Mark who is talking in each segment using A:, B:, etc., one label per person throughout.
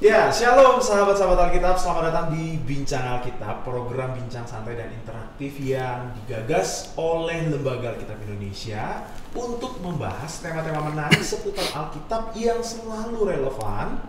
A: Ya, shalom sahabat-sahabat Alkitab, selamat datang di Bincang Alkitab, program bincang santai dan interaktif yang digagas oleh Lembaga Alkitab Indonesia untuk membahas tema-tema menarik seputar Alkitab yang selalu relevan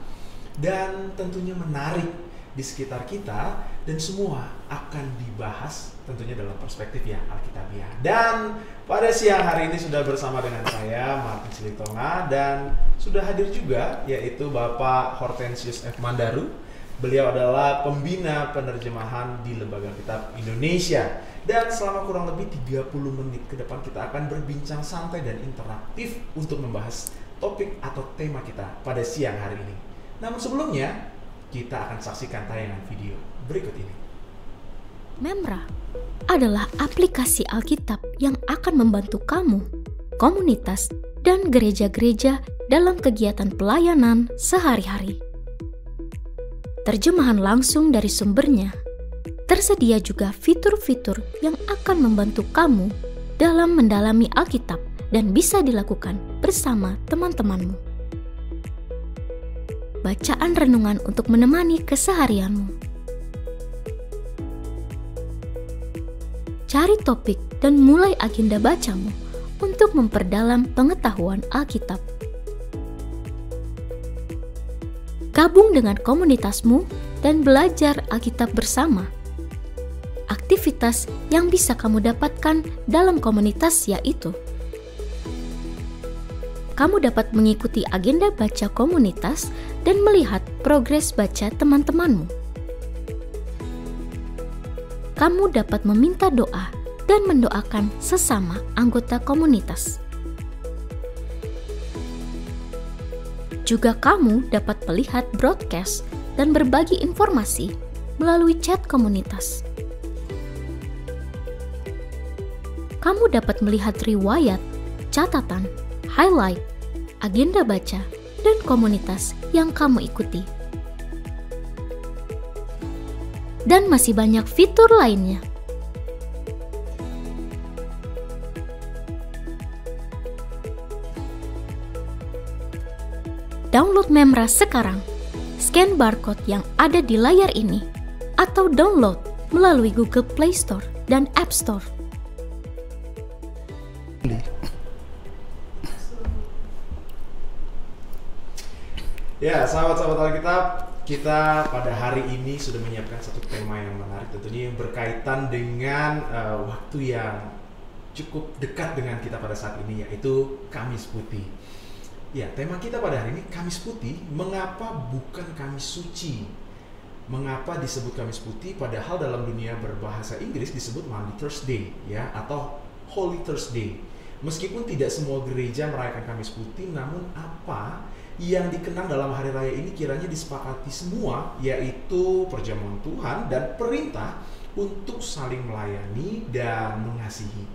A: dan tentunya menarik di sekitar kita, dan semua akan dibahas tentunya dalam perspektif yang Alkitabiah. Dan pada siang hari ini sudah bersama dengan saya Martin Silitonga, dan sudah hadir juga yaitu Bapak Hortensius F. Mandaru. Beliau adalah pembina penerjemahan di Lembaga Alkitab Indonesia. Dan selama kurang lebih 30 menit ke depan kita akan berbincang santai dan interaktif untuk membahas topik atau tema kita pada siang hari ini. Namun sebelumnya, kita akan saksikan tayangan video berikut ini.
B: Memra adalah aplikasi Alkitab yang akan membantu kamu, komunitas, dan gereja-gereja dalam kegiatan pelayanan sehari-hari. Terjemahan langsung dari sumbernya. Tersedia juga fitur-fitur yang akan membantu kamu dalam mendalami Alkitab dan bisa dilakukan bersama teman-temanmu. Bacaan renungan untuk menemani keseharianmu. Cari topik dan mulai agenda bacamu untuk memperdalam pengetahuan Alkitab. Gabung dengan komunitasmu dan belajar Alkitab bersama. Aktivitas yang bisa kamu dapatkan dalam komunitas yaitu: kamu dapat mengikuti agenda baca komunitas dan melihat progres baca teman-temanmu. Kamu dapat meminta doa dan mendoakan sesama anggota komunitas. Juga kamu dapat melihat broadcast dan berbagi informasi melalui chat komunitas. Kamu dapat melihat riwayat, catatan, highlight, agenda baca, dan komunitas yang kamu ikuti. Dan masih banyak fitur lainnya. Download Memra sekarang. Scan barcode yang ada di layar ini atau download melalui Google Play Store dan App Store.
A: Ya, sahabat-sahabat Alkitab, kita pada hari ini sudah menyiapkan satu tema yang menarik, tentunya yang berkaitan dengan waktu yang cukup dekat dengan kita pada saat ini, yaitu Kamis Putih. Ya, tema kita pada hari ini Kamis Putih. Mengapa bukan Kamis Suci? Mengapa disebut Kamis Putih padahal dalam dunia berbahasa Inggris disebut Maundy Thursday, ya, atau Holy Thursday. Meskipun tidak semua gereja merayakan Kamis Putih, namun apa yang dikenang dalam hari raya ini kiranya disepakati semua, yaitu perjamuan Tuhan dan perintah untuk saling melayani dan mengasihi.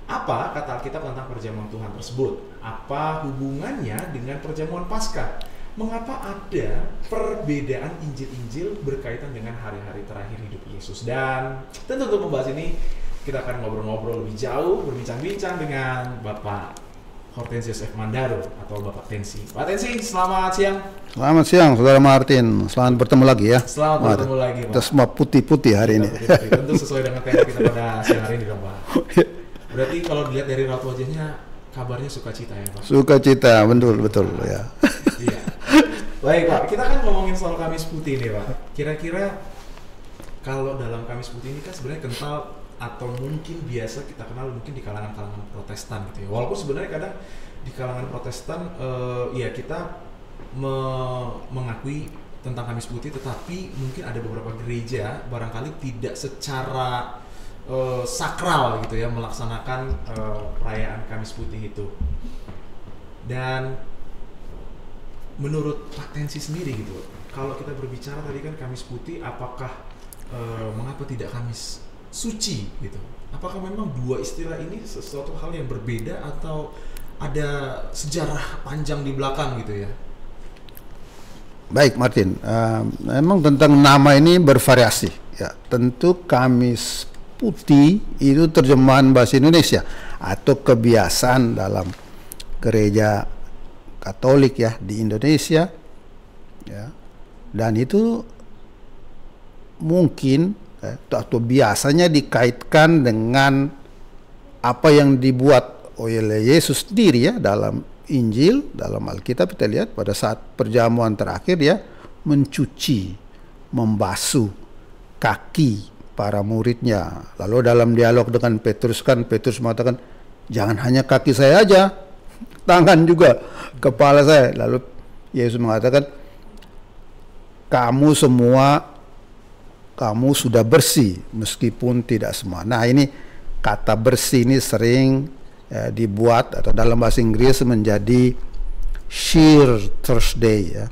A: Apa kata Alkitab tentang perjamuan Tuhan tersebut? Apa hubungannya dengan perjamuan Paskah? Mengapa ada perbedaan Injil-Injil berkaitan dengan hari-hari terakhir hidup Yesus? Dan tentu untuk membahas ini, kita akan ngobrol-ngobrol lebih jauh, berbincang-bincang dengan Bapak Hortensius F. Mandaru atau Bapak Tensi. Pak Tensi, selamat siang.
C: Selamat siang, Saudara Martin. Selamat bertemu lagi ya.
A: Selamat bertemu lagi, Pak.
C: Kita semua putih-putih hari ini.
A: Putih-putih. Tentu sesuai dengan tema kita pada siang hari ini dong, Pak. Berarti kalau dilihat dari raut wajahnya, kabarnya sukacita ya, Pak?
C: Sukacita, betul ya.
A: Iya. Baik, Pak. Kita kan ngomongin soal Kamis Putih nih, Pak. Kira-kira kalau dalam Kamis Putih ini kan sebenarnya kental atau mungkin biasa kita kenal mungkin di kalangan Protestan gitu ya. Walaupun sebenarnya kadang di kalangan Protestan ya kita mengakui tentang Kamis Putih, tetapi mungkin ada beberapa gereja barangkali tidak secara sakral gitu ya melaksanakan perayaan Kamis Putih itu. Dan menurut Pak Tensi sendiri gitu, kalau kita berbicara tadi kan Kamis Putih, apakah mengapa tidak Kamis Suci gitu? Apakah memang dua istilah ini sesuatu hal yang berbeda atau ada sejarah panjang di belakang gitu ya?
C: Baik Martin, memang tentang nama ini bervariasi ya. Tentu Kamis Putih itu terjemahan bahasa Indonesia atau kebiasaan dalam gereja Katolik ya di Indonesia ya. Dan itu mungkin atau biasanya dikaitkan dengan apa yang dibuat oleh Yesus sendiri ya dalam Injil, dalam Alkitab kita lihat pada saat perjamuan terakhir dia mencuci, membasuh kaki para muridnya. Lalu dalam dialog dengan Petrus kan Petrus mengatakan, jangan hanya kaki saya aja, tangan juga, kepala saya. Lalu Yesus mengatakan, kamu sudah bersih meskipun tidak semua. Nah ini kata bersih ini sering dibuat atau dalam bahasa Inggris menjadi Sheer Thursday ya.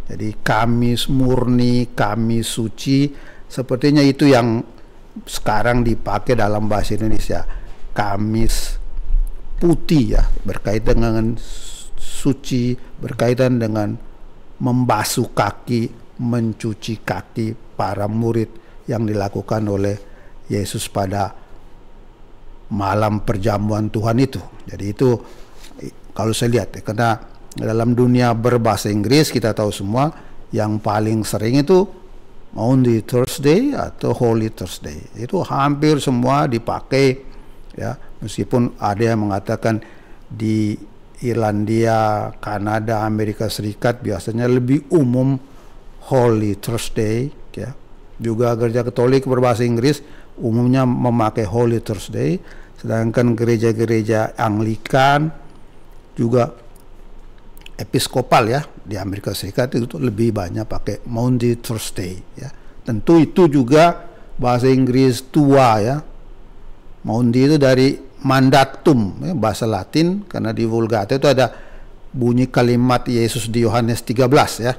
C: Jadi Kamis murni, Kamis suci, sepertinya itu yang sekarang dipakai dalam bahasa Indonesia. Kamis putih ya, berkaitan dengan suci, berkaitan dengan membasuh kaki, mencuci kaki para murid yang dilakukan oleh Yesus pada malam perjamuan Tuhan itu. Jadi itu kalau saya lihat ya, karena dalam dunia berbahasa Inggris kita tahu semua yang paling sering itu Maundy Thursday atau Holy Thursday. Itu hampir semua dipakai ya, meskipun ada yang mengatakan di Irlandia, Kanada, Amerika Serikat biasanya lebih umum Holy Thursday ya. Juga gereja Katolik berbahasa Inggris umumnya memakai Holy Thursday, sedangkan gereja-gereja Anglikan juga Episkopal ya di Amerika Serikat itu lebih banyak pakai Maundy Thursday ya. Tentu itu juga bahasa Inggris tua ya. Maundy itu dari mandatum ya, bahasa Latin, karena di Vulgata itu ada bunyi kalimat Yesus di Yohanes 13 ya.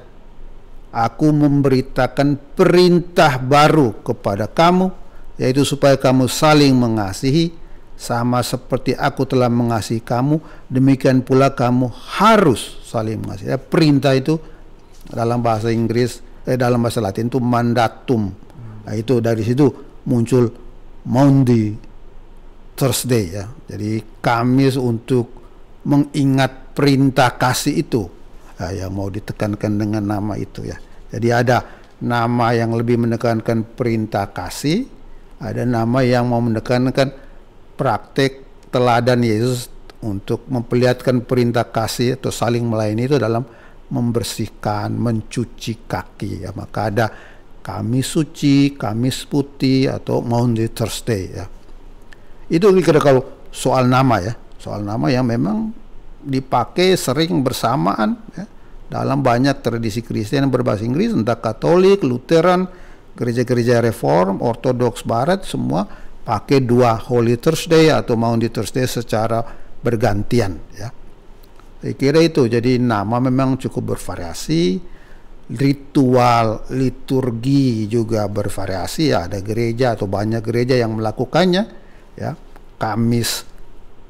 C: Aku memberitakan perintah baru kepada kamu, yaitu supaya kamu saling mengasihi, sama seperti aku telah mengasihi kamu, demikian pula kamu harus saling mengasihi. Ya, perintah itu dalam bahasa Inggris, dalam bahasa Latin itu mandatum. Nah, itu dari situ muncul Maundy Thursday ya. Jadi Kamis untuk mengingat perintah kasih itu. Nah, yang mau ditekankan dengan nama itu ya. Jadi ada nama yang lebih menekankan perintah kasih, ada nama yang mau menekankan praktek teladan Yesus untuk memperlihatkan perintah kasih atau saling melayani itu dalam membersihkan, mencuci kaki ya. Maka ada Kamis suci, Kamis putih atau Maundy Thursday ya. Itu kira kalau soal nama ya, soal nama yang memang dipakai sering bersamaan ya, dalam banyak tradisi Kristen yang berbahasa Inggris, entah Katolik, Lutheran, gereja-gereja Reform, Ortodoks Barat, semua pakai dua Holy Thursday atau Maundy Thursday secara bergantian ya. Saya kira itu, jadi nama memang cukup bervariasi, ritual liturgi juga bervariasi ya. Ada gereja atau banyak gereja yang melakukannya ya, Kamis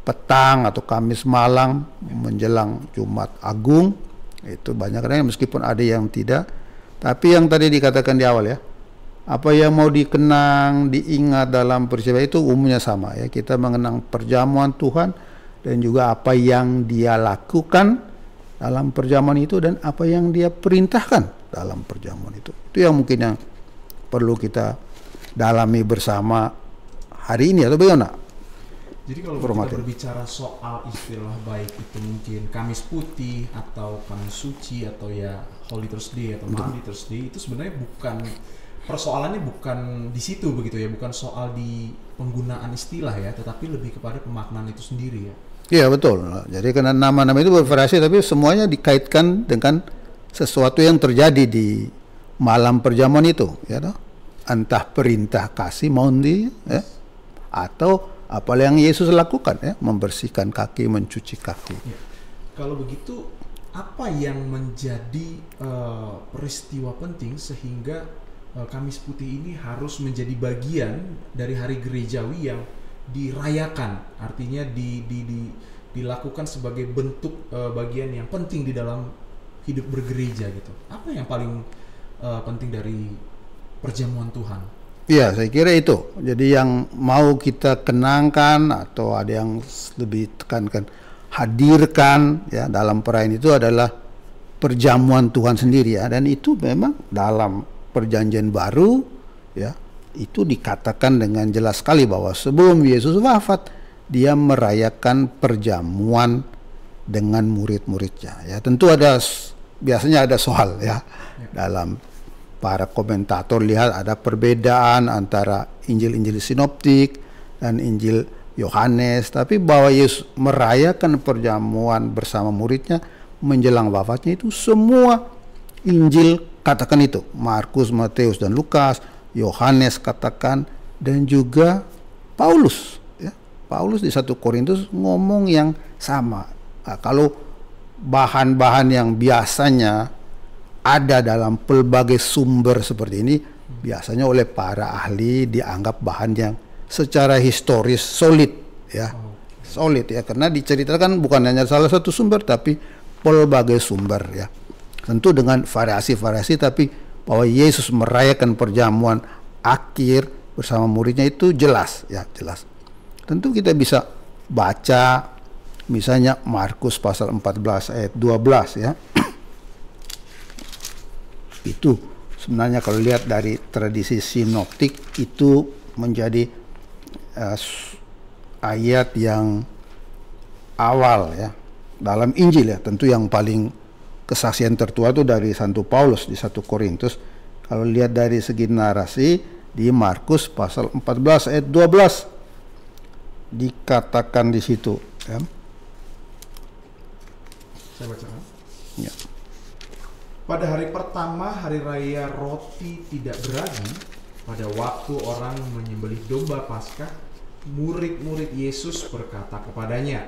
C: petang atau Kamis malam menjelang Jumat Agung, itu banyak yang meskipun ada yang tidak. Tapi yang tadi dikatakan di awal ya, apa yang mau dikenang, diingat dalam peristiwa itu umumnya sama ya. Kita mengenang perjamuan Tuhan dan juga apa yang dia lakukan dalam perjamuan itu dan apa yang dia perintahkan dalam perjamuan itu. Itu yang mungkin yang perlu kita dalami bersama hari ini atau bagaimana?
A: Jadi kalau kita berbicara soal istilah baik itu mungkin Kamis putih atau Kamis suci atau ya Holy Thursday atau Maundy Thursday, itu sebenarnya bukan persoalannya, bukan di situ begitu ya, bukan soal di penggunaan istilah ya, tetapi lebih kepada pemaknaan itu sendiri ya. Iya
C: betul. Jadi karena nama-nama itu bervariasi tapi semuanya dikaitkan dengan sesuatu yang terjadi di malam perjamuan itu ya toh. Entah perintah kasih Maundy ya, atau apa yang Yesus lakukan ya, membersihkan kaki, mencuci kaki
A: ya. Kalau begitu apa yang menjadi peristiwa penting sehingga Kamis Putih ini harus menjadi bagian dari hari gerejawi yang dirayakan, artinya dilakukan sebagai bentuk bagian yang penting di dalam hidup bergereja gitu. Apa yang paling penting dari perjamuan Tuhan?
C: Iya, saya kira itu. Jadi yang mau kita kenangkan atau ada yang lebih tekankan, hadirkan ya dalam perayaan itu adalah perjamuan Tuhan sendiri ya, dan itu memang dalam perjanjian baru ya, itu dikatakan dengan jelas sekali bahwa sebelum Yesus wafat dia merayakan perjamuan dengan murid-muridnya ya. Tentu biasanya ada soal ya, dalam para komentator lihat ada perbedaan antara Injil-Injil sinoptik dan Injil Yohanes, tapi bahwa Yesus merayakan perjamuan bersama muridnya menjelang wafatnya itu semua Injil katakan itu. Markus, Matius dan Lukas, Yohanes katakan, dan juga Paulus ya. Paulus di 1 Korintus ngomong yang sama. Nah, kalau bahan-bahan yang biasanya ada dalam pelbagai sumber seperti ini biasanya oleh para ahli dianggap bahan yang secara historis solid ya. Solid ya, karena diceritakan bukan hanya salah satu sumber tapi pelbagai sumber ya. Tentu dengan variasi-variasi, tapi bahwa Yesus merayakan perjamuan akhir bersama muridnya itu jelas ya, jelas. Tentu kita bisa baca misalnya Markus pasal 14 ayat 12 ya. Itu sebenarnya kalau lihat dari tradisi sinoptik itu menjadi ayat yang awal ya dalam Injil ya. Tentu yang paling kesaksian tertua itu dari Santo Paulus di 1 Korintus. Kalau lihat dari segi narasi di Markus pasal 14 ayat 12 dikatakan di situ ya.
A: Saya bacakan.
C: Ya.
A: Pada hari pertama hari raya roti tidak beragi, pada waktu orang menyembelih domba Paskah, murid-murid Yesus berkata kepadanya,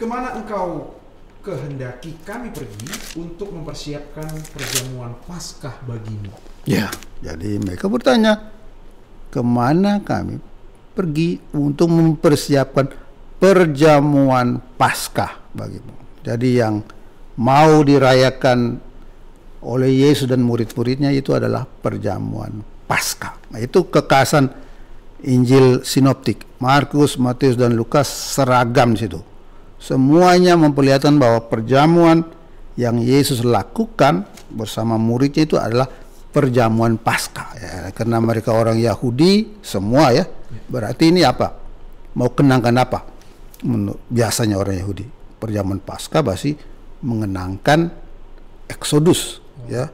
A: "Kemana engkau kehendaki kami pergi untuk mempersiapkan perjamuan Paskah bagimu?"
C: Ya, jadi mereka bertanya, kemana kami pergi untuk mempersiapkan perjamuan Paskah bagimu. Jadi yang mau dirayakan oleh Yesus dan murid-muridnya itu adalah perjamuan Paskah. Nah, itu kekhasan Injil sinoptik. Markus, Matius dan Lukas seragam di situ. Semuanya memperlihatkan bahwa perjamuan yang Yesus lakukan bersama muridnya itu adalah perjamuan Paskah ya, karena mereka orang Yahudi semua ya. Berarti ini apa? Mau kenangkan apa? Biasanya orang Yahudi perjamuan Paskah pasti mengenangkan Eksodus ya.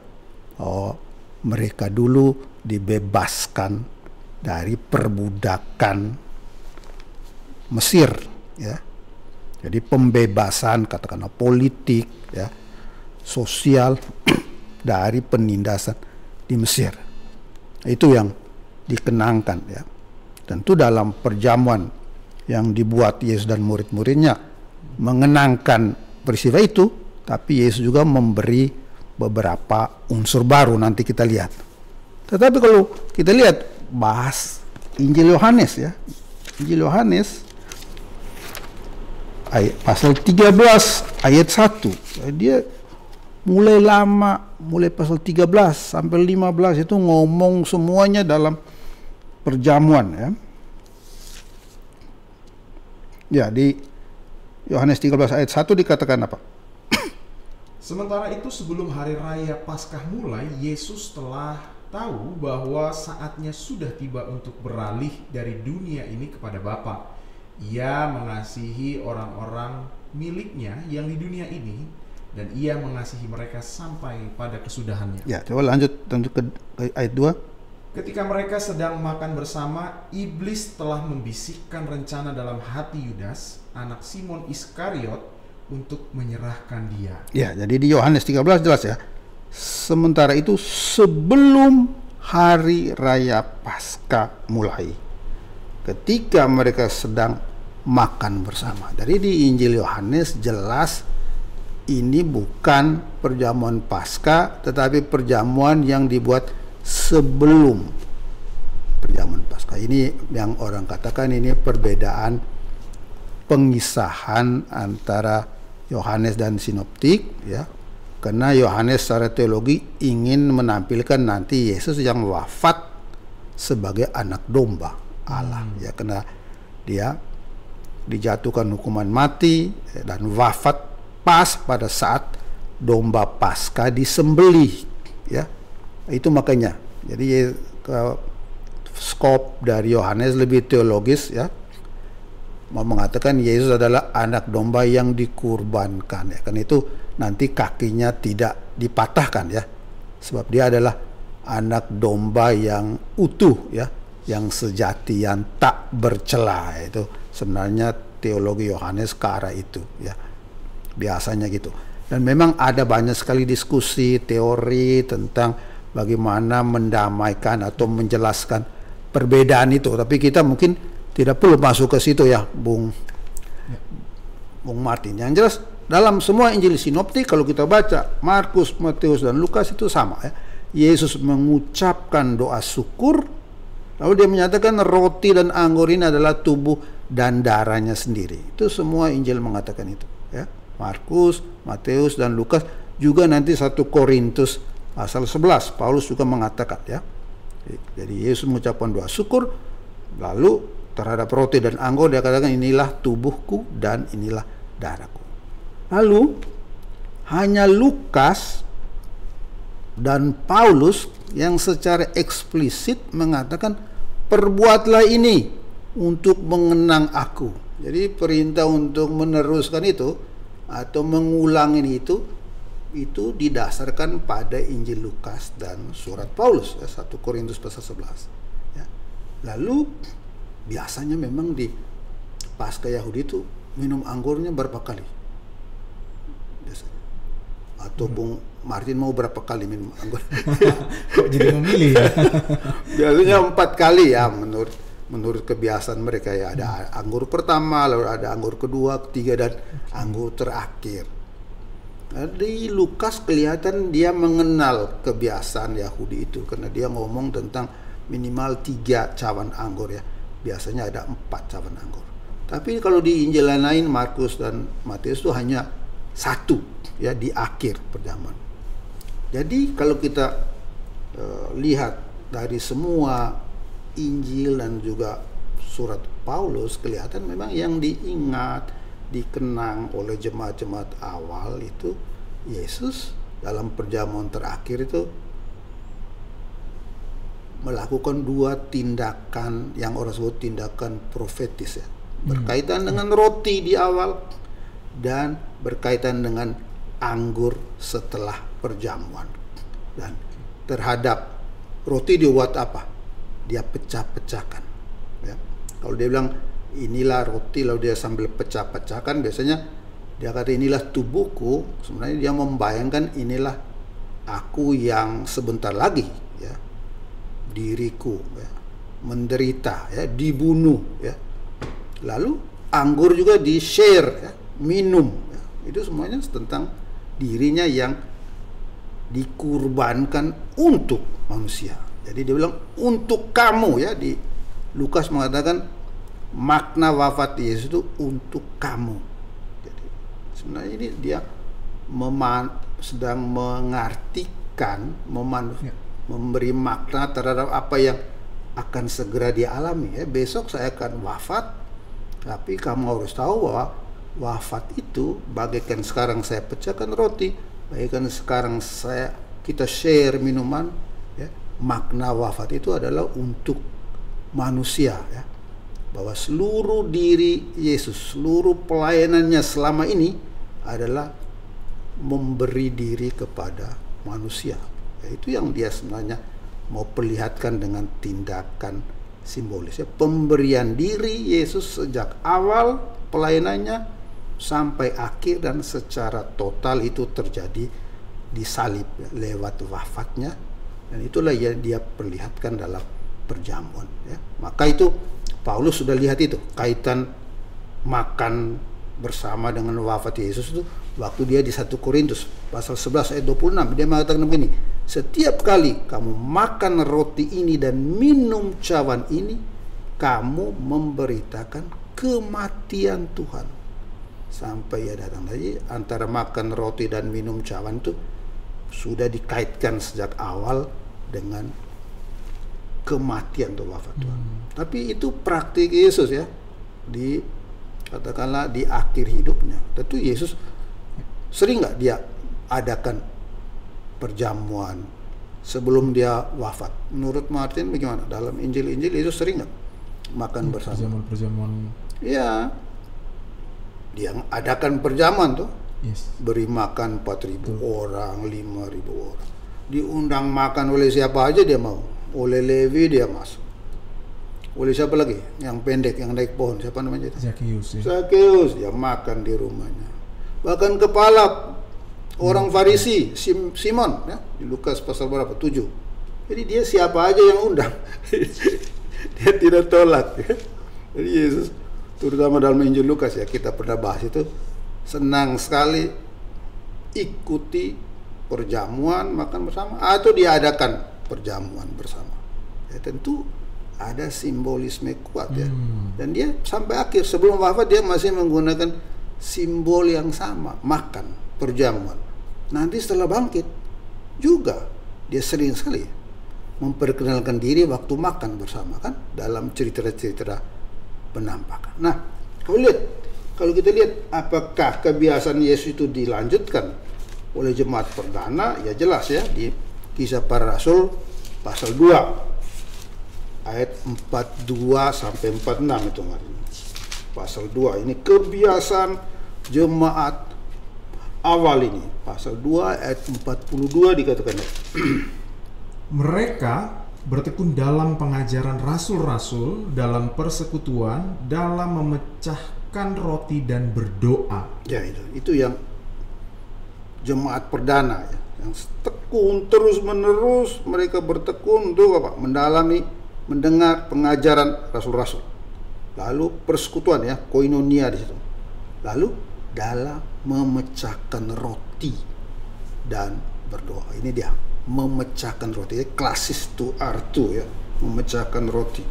C: Oh, mereka dulu dibebaskan dari perbudakan Mesir ya. Jadi pembebasan katakanlah politik ya, sosial dari penindasan di Mesir. Itu yang dikenangkan ya. Tentu dalam perjamuan yang dibuat Yesus dan murid-muridnya mengenangkan peristiwa itu, tapi Yesus juga memberi beberapa unsur baru, nanti kita lihat. Tetapi kalau kita lihat bahas Injil Yohanes ya. Injil Yohanes pasal 13 ayat 1. Dia mulai lama, mulai pasal 13 sampai 15 itu ngomong semuanya dalam perjamuan ya. Ya, di Yohanes 13 ayat 1 dikatakan apa?
A: Sementara itu sebelum hari raya Paskah mulai, Yesus telah tahu bahwa saatnya sudah tiba untuk beralih dari dunia ini kepada Bapa. Ia mengasihi orang-orang miliknya yang di dunia ini, dan ia mengasihi mereka sampai pada kesudahannya.
C: Ya, coba lanjut ke ayat 2.
A: Ketika mereka sedang makan bersama, iblis telah membisikkan rencana dalam hati Yudas, anak Simon Iskariot, untuk menyerahkan dia. Ya,
C: jadi di Yohanes 13 jelas ya. Sementara itu sebelum hari raya Paskah mulai, ketika mereka sedang makan bersama. Jadi di Injil Yohanes jelas ini bukan perjamuan Paskah, tetapi perjamuan yang dibuat sebelum perjamuan Paskah. Ini yang orang katakan ini perbedaan pengisahan antara Yohanes dan sinoptik ya. Karena Yohanes secara teologi ingin menampilkan nanti Yesus yang wafat sebagai anak domba Allah ya, karena dia dijatuhkan hukuman mati dan wafat pas pada saat domba Paskah disembelih, ya. Itu makanya. Jadi skop dari Yohanes lebih teologis, ya, mau mengatakan Yesus adalah anak domba yang dikurbankan, ya. Kan itu nanti kakinya tidak dipatahkan, ya, sebab dia adalah anak domba yang utuh, ya, yang sejati, yang tak bercela. Itu sebenarnya teologi Yohanes ke arah itu, ya, biasanya gitu. Dan memang ada banyak sekali diskusi teori tentang bagaimana mendamaikan atau menjelaskan perbedaan itu, tapi kita mungkin tidak perlu masuk ke situ, ya, Bung Martin. Yang jelas dalam semua Injil sinoptik, kalau kita baca Markus, Matius, dan Lukas, itu sama, ya. Yesus mengucapkan doa syukur, lalu dia menyatakan roti dan anggur ini adalah tubuh dan darahnya sendiri. Itu semua Injil mengatakan itu, ya. Markus, Matius, dan Lukas, juga nanti 1 Korintus pasal 11 Paulus juga mengatakan, ya. Jadi Yesus mengucapkan doa syukur, lalu terhadap roti dan anggur dia katakan inilah tubuhku dan inilah darahku. Lalu hanya Lukas dan Paulus yang secara eksplisit mengatakan perbuatlah ini untuk mengenang aku. Jadi perintah untuk meneruskan itu atau mengulang ini itu didasarkan pada Injil Lukas dan surat Paulus, ya, 1 Korintus pasal 11, ya. Lalu biasanya memang di Paskah Yahudi itu minum anggurnya berapa kali biasanya? Atau Bung Martin mau berapa kali minum anggur?
A: Kok jadi memilih, ya?
C: Biasanya 4 kali, ya, menurut kebiasaan mereka, ya. Ada anggur pertama, lalu ada anggur kedua, ketiga, dan anggur terakhir. Di Lukas kelihatan dia mengenal kebiasaan Yahudi itu, karena dia ngomong tentang minimal 3 cawan anggur, ya. Biasanya ada 4 cawan anggur. Tapi kalau di Injil lain, Markus dan Matius, itu hanya 1, ya, di akhir perjamuan. Jadi kalau kita lihat dari semua Injil dan juga surat Paulus, kelihatan memang yang diingat, dikenang oleh jemaat-jemaat awal itu Yesus dalam perjamuan terakhir itu melakukan 2 tindakan yang orang sebut tindakan profetis, ya, berkaitan dengan roti di awal dan berkaitan dengan anggur setelah perjamuan. Dan terhadap roti dia buat apa? Dia pecah-pecahkan, ya. Kalau dia bilang inilah roti, lalu dia sambil pecah-pecahkan, biasanya dia kata inilah tubuhku, sebenarnya dia membayangkan inilah aku yang sebentar lagi, ya, diriku, ya, menderita, ya, dibunuh, ya. Lalu anggur juga di share, ya, minum, ya. Itu semuanya tentang dirinya yang dikurbankan untuk manusia. Jadi dia bilang untuk kamu, ya. Di Lukas mengatakan makna wafat Yesus itu untuk kamu. Jadi sebenarnya ini dia sedang mengartikan, memberi makna terhadap apa yang akan segera dia alami, ya. Besok saya akan wafat, tapi kamu harus tahu bahwa wafat itu bagaikan sekarang saya pecahkan roti, bagaikan sekarang kita share minuman, ya. Makna wafat itu adalah untuk manusia, ya. Bahwa seluruh diri Yesus, seluruh pelayanannya selama ini adalah memberi diri kepada manusia. Ya, itu yang dia sebenarnya mau perlihatkan dengan tindakan simbolis, ya. Pemberian diri Yesus sejak awal pelayanannya sampai akhir, dan secara total itu terjadi di salib, ya, lewat wafatnya, dan itulah yang dia perlihatkan dalam perjamuan, ya. Maka itu Paulus sudah lihat itu kaitan makan bersama dengan wafat Yesus itu waktu dia di 1 Korintus pasal 11 ayat 26. Dia mengatakan begini, setiap kali kamu makan roti ini dan minum cawan ini, kamu memberitakan kematian Tuhan sampai ia datang. Jadi antara makan roti dan minum cawan itu sudah dikaitkan sejak awal dengan kematian atau wafat Tuhan. Tapi itu praktik Yesus, ya, katakanlah di akhir hidupnya. Tentu Yesus sering nggak dia adakan perjamuan sebelum dia wafat. Menurut Martin bagaimana? Dalam Injil-Injil itu sering nggak makan bersama?
A: Perjamuan.
C: Iya, dia adakan perjamuan tuh.
A: Yes.
C: Beri makan 4.000 orang, 5.000 orang. Diundang makan oleh siapa aja dia mau. Oleh Levi dia masuk. Oleh siapa lagi? Yang pendek, yang naik pohon, siapa namanya itu?
A: Zakheus.
C: Zakheus, dia makan di rumahnya. Bahkan kepala orang Farisi, Simon, ya, di Lukas pasal berapa? 7. Jadi dia siapa aja yang undang. Dia tidak tolak. Ya. Jadi Yesus, terutama dalam Injil Lukas ya, kita pernah bahas itu, senang sekali ikuti perjamuan, makan bersama, atau diadakan perjamuan bersama. Ya, tentu ada simbolisme kuat ya. Dan dia sampai akhir, sebelum wafat dia masih menggunakan simbol yang sama, makan, perjamuan. Nanti setelah bangkit juga dia sering sekali memperkenalkan diri waktu makan bersama, kan, dalam cerita-cerita penampakan. Nah, kalau kita lihat apakah kebiasaan Yesus itu dilanjutkan oleh jemaat perdana, ya jelas ya di Kisah Para Rasul pasal 2 ayat 42 sampai 46 itu Martin. Pasal 2 ini kebiasaan jemaat awal ini. Pasal 2 ayat 42 dikatakan
A: mereka bertekun dalam pengajaran rasul-rasul, dalam persekutuan, dalam memecahkan roti dan berdoa.
C: Ya itu yang jemaat perdana ya, yang tekun terus menerus. Mereka bertekun untuk apa? Mendalami, mendengar pengajaran rasul-rasul. Lalu persekutuan ya, koinonia di situ. Lalu dalam memecahkan roti dan berdoa. Ini dia, memecahkan roti. Klasis tu artu ya, memecahkan roti.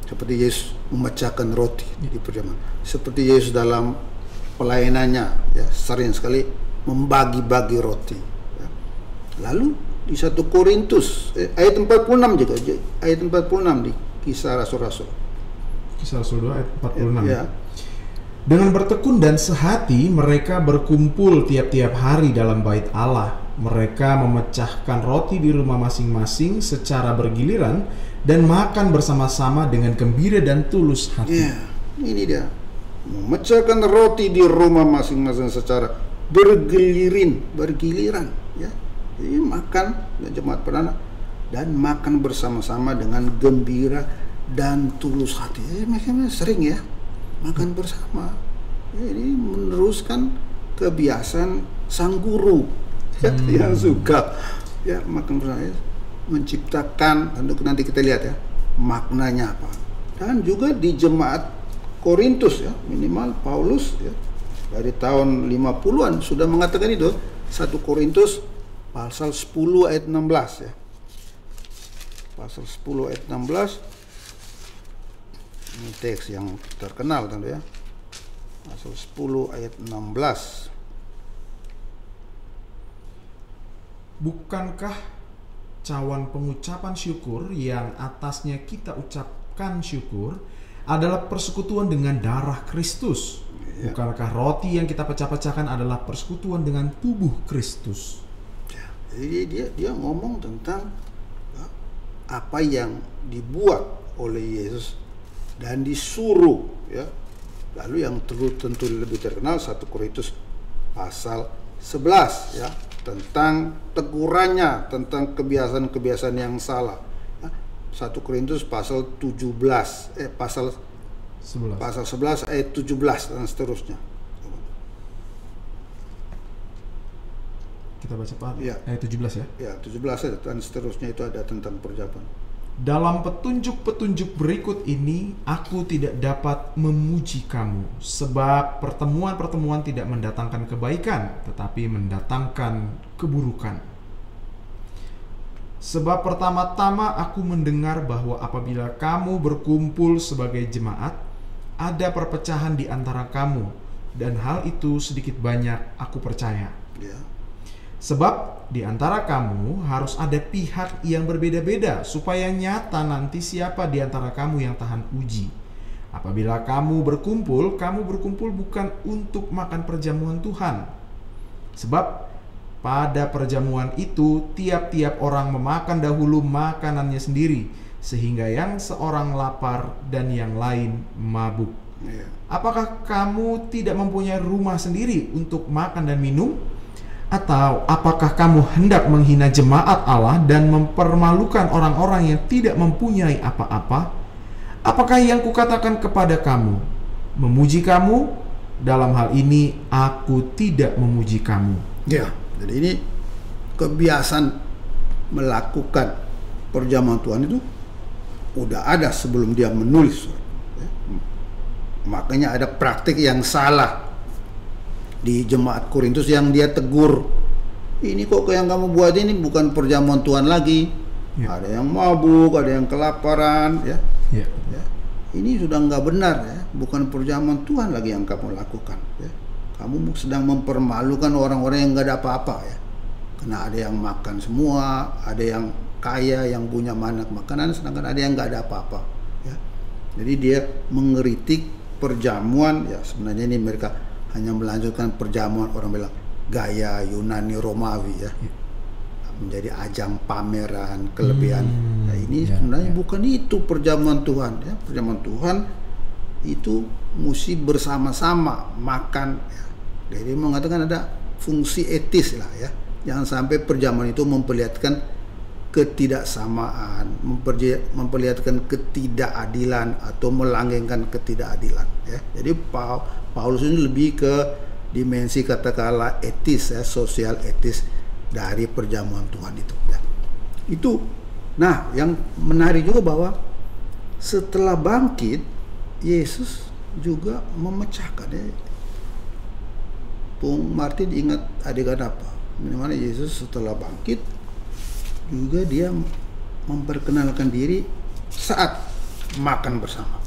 C: Seperti Yesus memecahkan roti di perjamuan. Seperti Yesus dalam pelayanannya ya, sering sekali membagi-bagi roti. Ya. Lalu di 1 Korintus ayat 46 juga, ayat 46 di Kisah Rasul-Rasul.
A: Kisah Rasul 2 ayat 46.
C: Ya.
A: Dengan bertekun dan sehati mereka berkumpul tiap-tiap hari dalam bait Allah. Mereka memecahkan roti di rumah masing-masing secara bergiliran dan makan bersama-sama dengan gembira dan tulus hati.
C: Ya, ini dia. Memecahkan roti di rumah masing-masing secara bergiliran ya. Jadi makan jemaat perdana dan makan bersama-sama dengan gembira dan tulus hati. Mereka sering ya makan bersama. Jadi meneruskan kebiasaan sang guru ya, yang suka ya makan bersama ya, menciptakan. Nanti kita lihat ya maknanya apa. Dan juga di jemaat Korintus ya, minimal Paulus ya dari tahun 50-an sudah mengatakan itu. 1 Korintus pasal 10 ayat 16 ya. Pasal 10 ayat 16. Ini teks yang terkenal tentu ya. Pasal 10 ayat 16.
A: Bukankah cawan pengucapan syukur yang atasnya kita ucapkan syukur adalah persekutuan dengan darah Kristus? Ya. Bukankah roti yang kita pecah-pecahkan adalah persekutuan dengan tubuh Kristus?
C: Ya, jadi dia ngomong tentang apa yang dibuat oleh Yesus dan disuruh ya. Lalu yang tentu lebih terkenal 1 Korintus pasal 11 ya, tentang tegurannya, tentang kebiasaan-kebiasaan yang salah. 1 Korintus pasal 17 pasal 11 ayat 17 dan seterusnya.
A: Kita baca Pak
C: ya.
A: Ayat 17 ya.
C: Ya, 17 dan seterusnya itu ada tentang perjamuan.
A: Dalam petunjuk-petunjuk berikut ini aku tidak dapat memuji kamu, sebab pertemuan-pertemuan tidak mendatangkan kebaikan, tetapi mendatangkan keburukan. Sebab pertama-tama aku mendengar bahwa apabila kamu berkumpul sebagai jemaat, ada perpecahan di antara kamu, dan hal itu sedikit banyak aku percaya.
C: Ya.
A: Sebab di antara kamu harus ada pihak yang berbeda-beda, supaya nyata nanti siapa di antara kamu yang tahan uji. Apabila kamu berkumpul bukan untuk makan perjamuan Tuhan. Sebab pada perjamuan itu tiap-tiap orang memakan dahulu makanannya sendiri, sehingga yang seorang lapar dan yang lain mabuk. Apakah kamu tidak mempunyai rumah sendiri untuk makan dan minum? Atau apakah kamu hendak menghina jemaat Allah dan mempermalukan orang-orang yang tidak mempunyai apa-apa? Apakah yang kukatakan kepada kamu memuji kamu? Dalam hal ini aku tidak memuji kamu.
C: Ya, jadi ini kebiasaan melakukan perjamuan Tuhan itu udah ada sebelum dia menulis. Makanya ada praktik yang salah di jemaat Korintus yang dia tegur. Ini kok yang kamu buat ini bukan perjamuan Tuhan lagi. Ya. Ada yang mabuk, ada yang kelaparan, ya. Ya. Ya. Ini sudah nggak benar, ya. Bukan perjamuan Tuhan lagi yang kamu lakukan. Ya. Kamu sedang mempermalukan orang-orang yang nggak ada apa-apa, ya. Karena ada yang makan semua, ada yang kaya, yang punya banyak makanan, sedangkan ada yang nggak ada apa-apa. Ya. Jadi dia mengkritik perjamuan, ya sebenarnya ini mereka hanya melanjutkan perjamuan orang bilang gaya Yunani Romawi, ya. Menjadi ajang pameran kelebihan. Nah, ini sebenarnya bukan itu perjamuan Tuhan, ya. Perjamuan Tuhan itu mesti bersama-sama makan, ya. Jadi mengatakan ada fungsi etis lah, ya. Jangan sampai perjamuan itu memperlihatkan ketidaksamaan, memperlihatkan ketidakadilan atau melanggengkan ketidakadilan, ya. Jadi Paulus ini lebih ke dimensi katakanlah etis, ya, sosial etis dari perjamuan Tuhan itu, ya. Itu. Nah, yang menarik juga bahwa setelah bangkit Yesus juga memecahkan, ya. Bung Martin ingat adegan apa? Dimana Yesus setelah bangkit juga dia memperkenalkan diri saat makan bersama.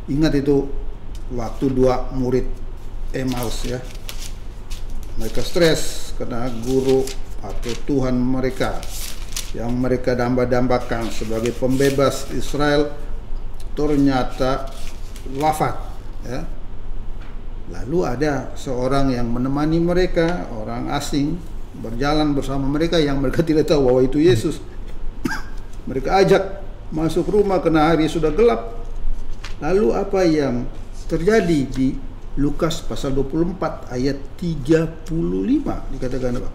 C: Ingat itu waktu dua murid Emmaus, ya. Mereka stres karena guru atau Tuhan mereka yang mereka damba-dambakan sebagai pembebas Israel ternyata wafat, ya. Lalu ada seorang yang menemani mereka, orang asing, berjalan bersama mereka yang mereka tidak tahu bahwa itu Yesus. Mereka ajak masuk rumah karena hari sudah gelap. Lalu apa yang terjadi di Lukas pasal 24 ayat 35 dikatakan apa?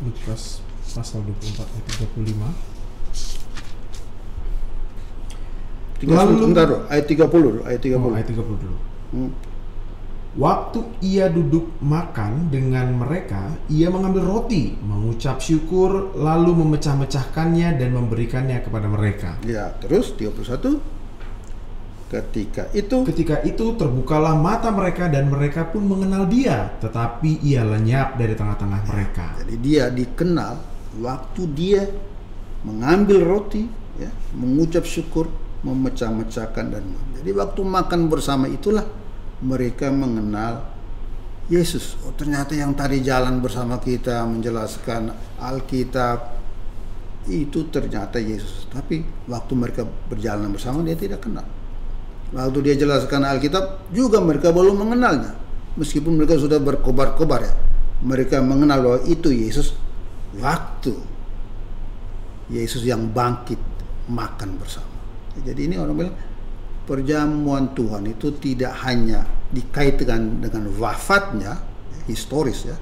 A: Lukas pasal 24 ayat 35.
C: Lalu ayat 30
A: Oh, ayat 30 dulu. Waktu ia duduk makan dengan mereka, ia mengambil roti, mengucap syukur, lalu memecah-mecahkannya dan memberikannya kepada mereka.
C: Ya, terus 31. Ketika itu
A: terbukalah mata mereka dan mereka pun mengenal dia, tetapi ia lenyap dari tengah-tengah mereka.
C: Jadi dia dikenal waktu dia mengambil roti, ya, mengucap syukur, memecah-mecahkan dan jadi waktu makan bersama itulah mereka mengenal Yesus. Oh, ternyata yang tadi jalan bersama kita menjelaskan Alkitab itu ternyata Yesus. Tapi waktu mereka berjalan bersama dia tidak kenal. Waktu dia jelaskan Alkitab juga mereka belum mengenalnya. Meskipun mereka sudah berkobar-kobar, ya. Mereka mengenal bahwa itu Yesus waktu Yesus yang bangkit makan bersama. Jadi ini orang bilang perjamuan Tuhan itu tidak hanya dikaitkan dengan wafatnya, historis, ya,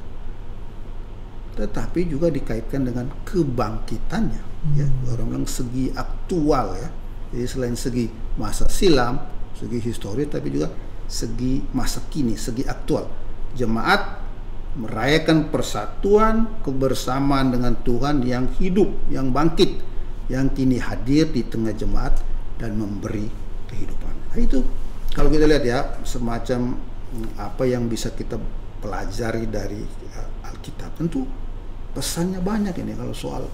C: tetapi juga dikaitkan dengan kebangkitannya, ya. Orang bilang segi aktual, ya. Jadi selain segi masa silam, segi historis, tapi juga segi masa kini, segi aktual. Jemaat merayakan persatuan kebersamaan dengan Tuhan yang hidup, yang bangkit, yang kini hadir di tengah jemaat dan memberi kehidupan. Nah, itu kalau kita lihat, ya, semacam apa yang bisa kita pelajari dari Alkitab. Tentu pesannya banyak ini kalau soal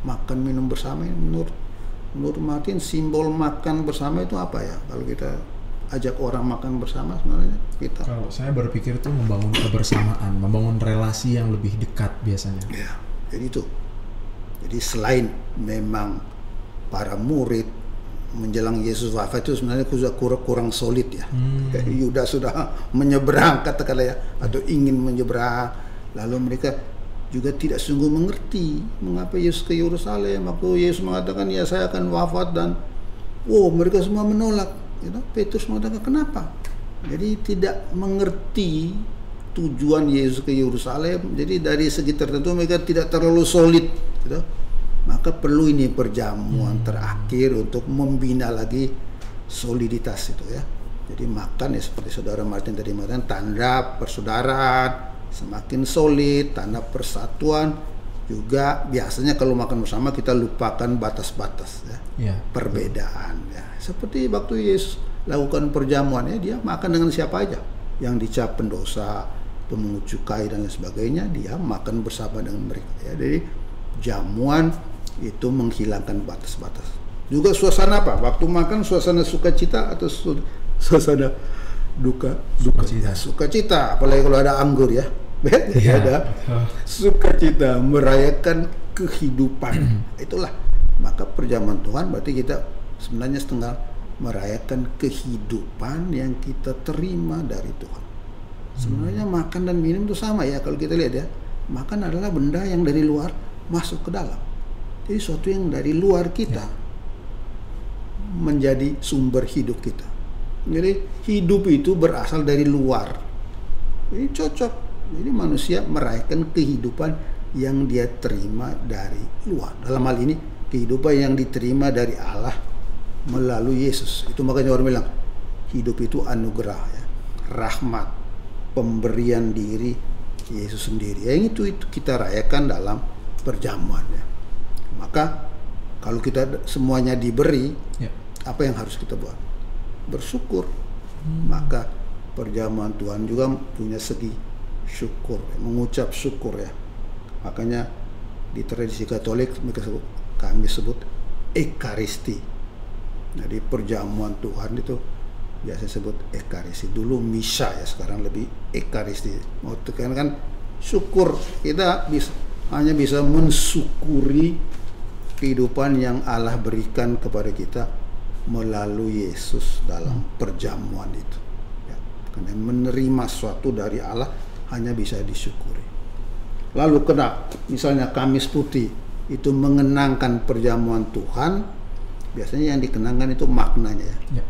C: makan minum bersama. Menurut Martin, simbol makan bersama itu apa, ya? Kalau kita ajak orang makan bersama sebenarnya kita.
A: Kalau saya berpikir itu membangun kebersamaan, membangun relasi yang lebih dekat biasanya.
C: Ya, jadi itu. Jadi selain memang para murid menjelang Yesus wafat itu sebenarnya sudah kurang solid ya. Yudas sudah menyeberang katakanlah ya, atau ingin menyeberang, lalu mereka juga tidak sungguh mengerti mengapa Yesus ke Yerusalem. Waktu Yesus mengatakan ya saya akan wafat, dan mereka semua menolak. Petrus mengatakan kenapa? Jadi tidak mengerti tujuan Yesus ke Yerusalem. Jadi dari segi tertentu mereka tidak terlalu solid. Maka perlu ini perjamuan terakhir untuk membina lagi soliditas itu ya. Jadi makan ya seperti saudara Martin tadi mengatakan, tanda persaudaraan semakin solid, tanda persatuan juga. Biasanya kalau makan bersama kita lupakan batas-batas ya, perbedaan ya. Seperti waktu Yesus lakukan perjamuan ya, dia makan dengan siapa aja, yang dicap pendosa, pemungut cukai dan lain sebagainya, dia makan bersama dengan mereka ya. Jadi jamuan itu menghilangkan batas-batas. Juga suasana apa? Waktu makan suasana sukacita atau suasana duka? Sukacita, apalagi kalau ada anggur ya. Ada sukacita, merayakan kehidupan. Itulah. Maka perjamuan Tuhan berarti kita sebenarnya setengah merayakan kehidupan yang kita terima dari Tuhan. Sebenarnya makan dan minum itu sama ya, kalau kita lihat ya. Makan adalah benda yang dari luar masuk ke dalam. Jadi sesuatu yang dari luar kita menjadi sumber hidup kita. Jadi hidup itu berasal dari luar. Ini cocok. Jadi manusia merayakan kehidupan yang dia terima dari luar. Dalam hal ini kehidupan yang diterima dari Allah melalui Yesus. Itu makanya orang bilang hidup itu anugerah ya, rahmat, pemberian diri Yesus sendiri. Yang itu kita rayakan dalam perjamuan ya. Maka kalau kita semuanya diberi, apa yang harus kita buat? Bersyukur. Maka perjamuan Tuhan juga punya segi syukur, mengucap syukur ya. Makanya di tradisi Katolik kami sebut Ekaristi. Jadi perjamuan Tuhan itu biasa sebut Ekaristi. Dulu misa ya, sekarang lebih Ekaristi. Mau tekan kan syukur, kita hanya bisa mensyukuri kehidupan yang Allah berikan kepada kita melalui Yesus dalam perjamuan itu ya. Karena menerima sesuatu dari Allah hanya bisa disyukuri. Lalu misalnya Kamis Putih itu mengenangkan perjamuan Tuhan, biasanya yang dikenangkan itu maknanya ya.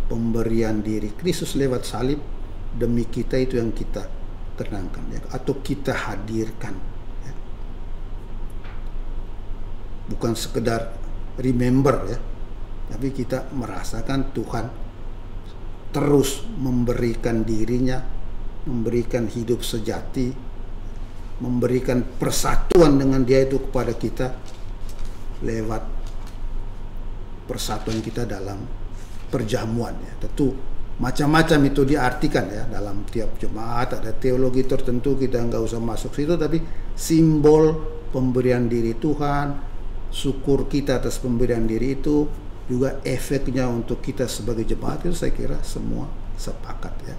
C: Pemberian diri Kristus lewat salib demi kita, itu yang kita kenangkan ya, atau kita hadirkan ya. Bukan sekedar remember ya, tapi kita merasakan Tuhan terus memberikan dirinya, memberikan hidup sejati, memberikan persatuan dengan Dia itu kepada kita lewat persatuan kita dalam perjamuan ya. Tentu macam-macam itu diartikan ya, dalam tiap jemaat ada teologi tertentu, kita nggak usah masuk situ, tapi simbol pemberian diri Tuhan, syukur kita atas pemberian diri itu, juga efeknya untuk kita sebagai jemaat, itu saya kira semua sepakat ya.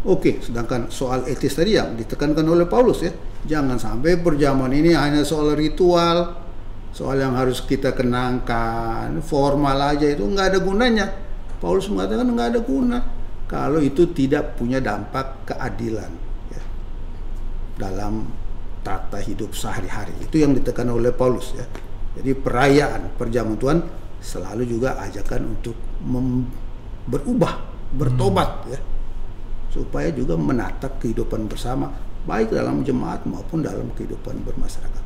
C: Oke, sedangkan soal etis tadi yang ditekankan oleh Paulus ya, jangan sampai perjamuan ini hanya soal ritual, soal yang harus kita kenangkan, formal aja, itu nggak ada gunanya. Paulus mengatakan nggak ada guna kalau itu tidak punya dampak keadilan ya, dalam tata hidup sehari-hari. Itu yang ditekan oleh Paulus ya. Jadi perayaan perjamuan Tuhan selalu juga ajakan untuk berubah, bertobat ya, supaya juga menata kehidupan bersama, baik dalam jemaat maupun dalam kehidupan bermasyarakat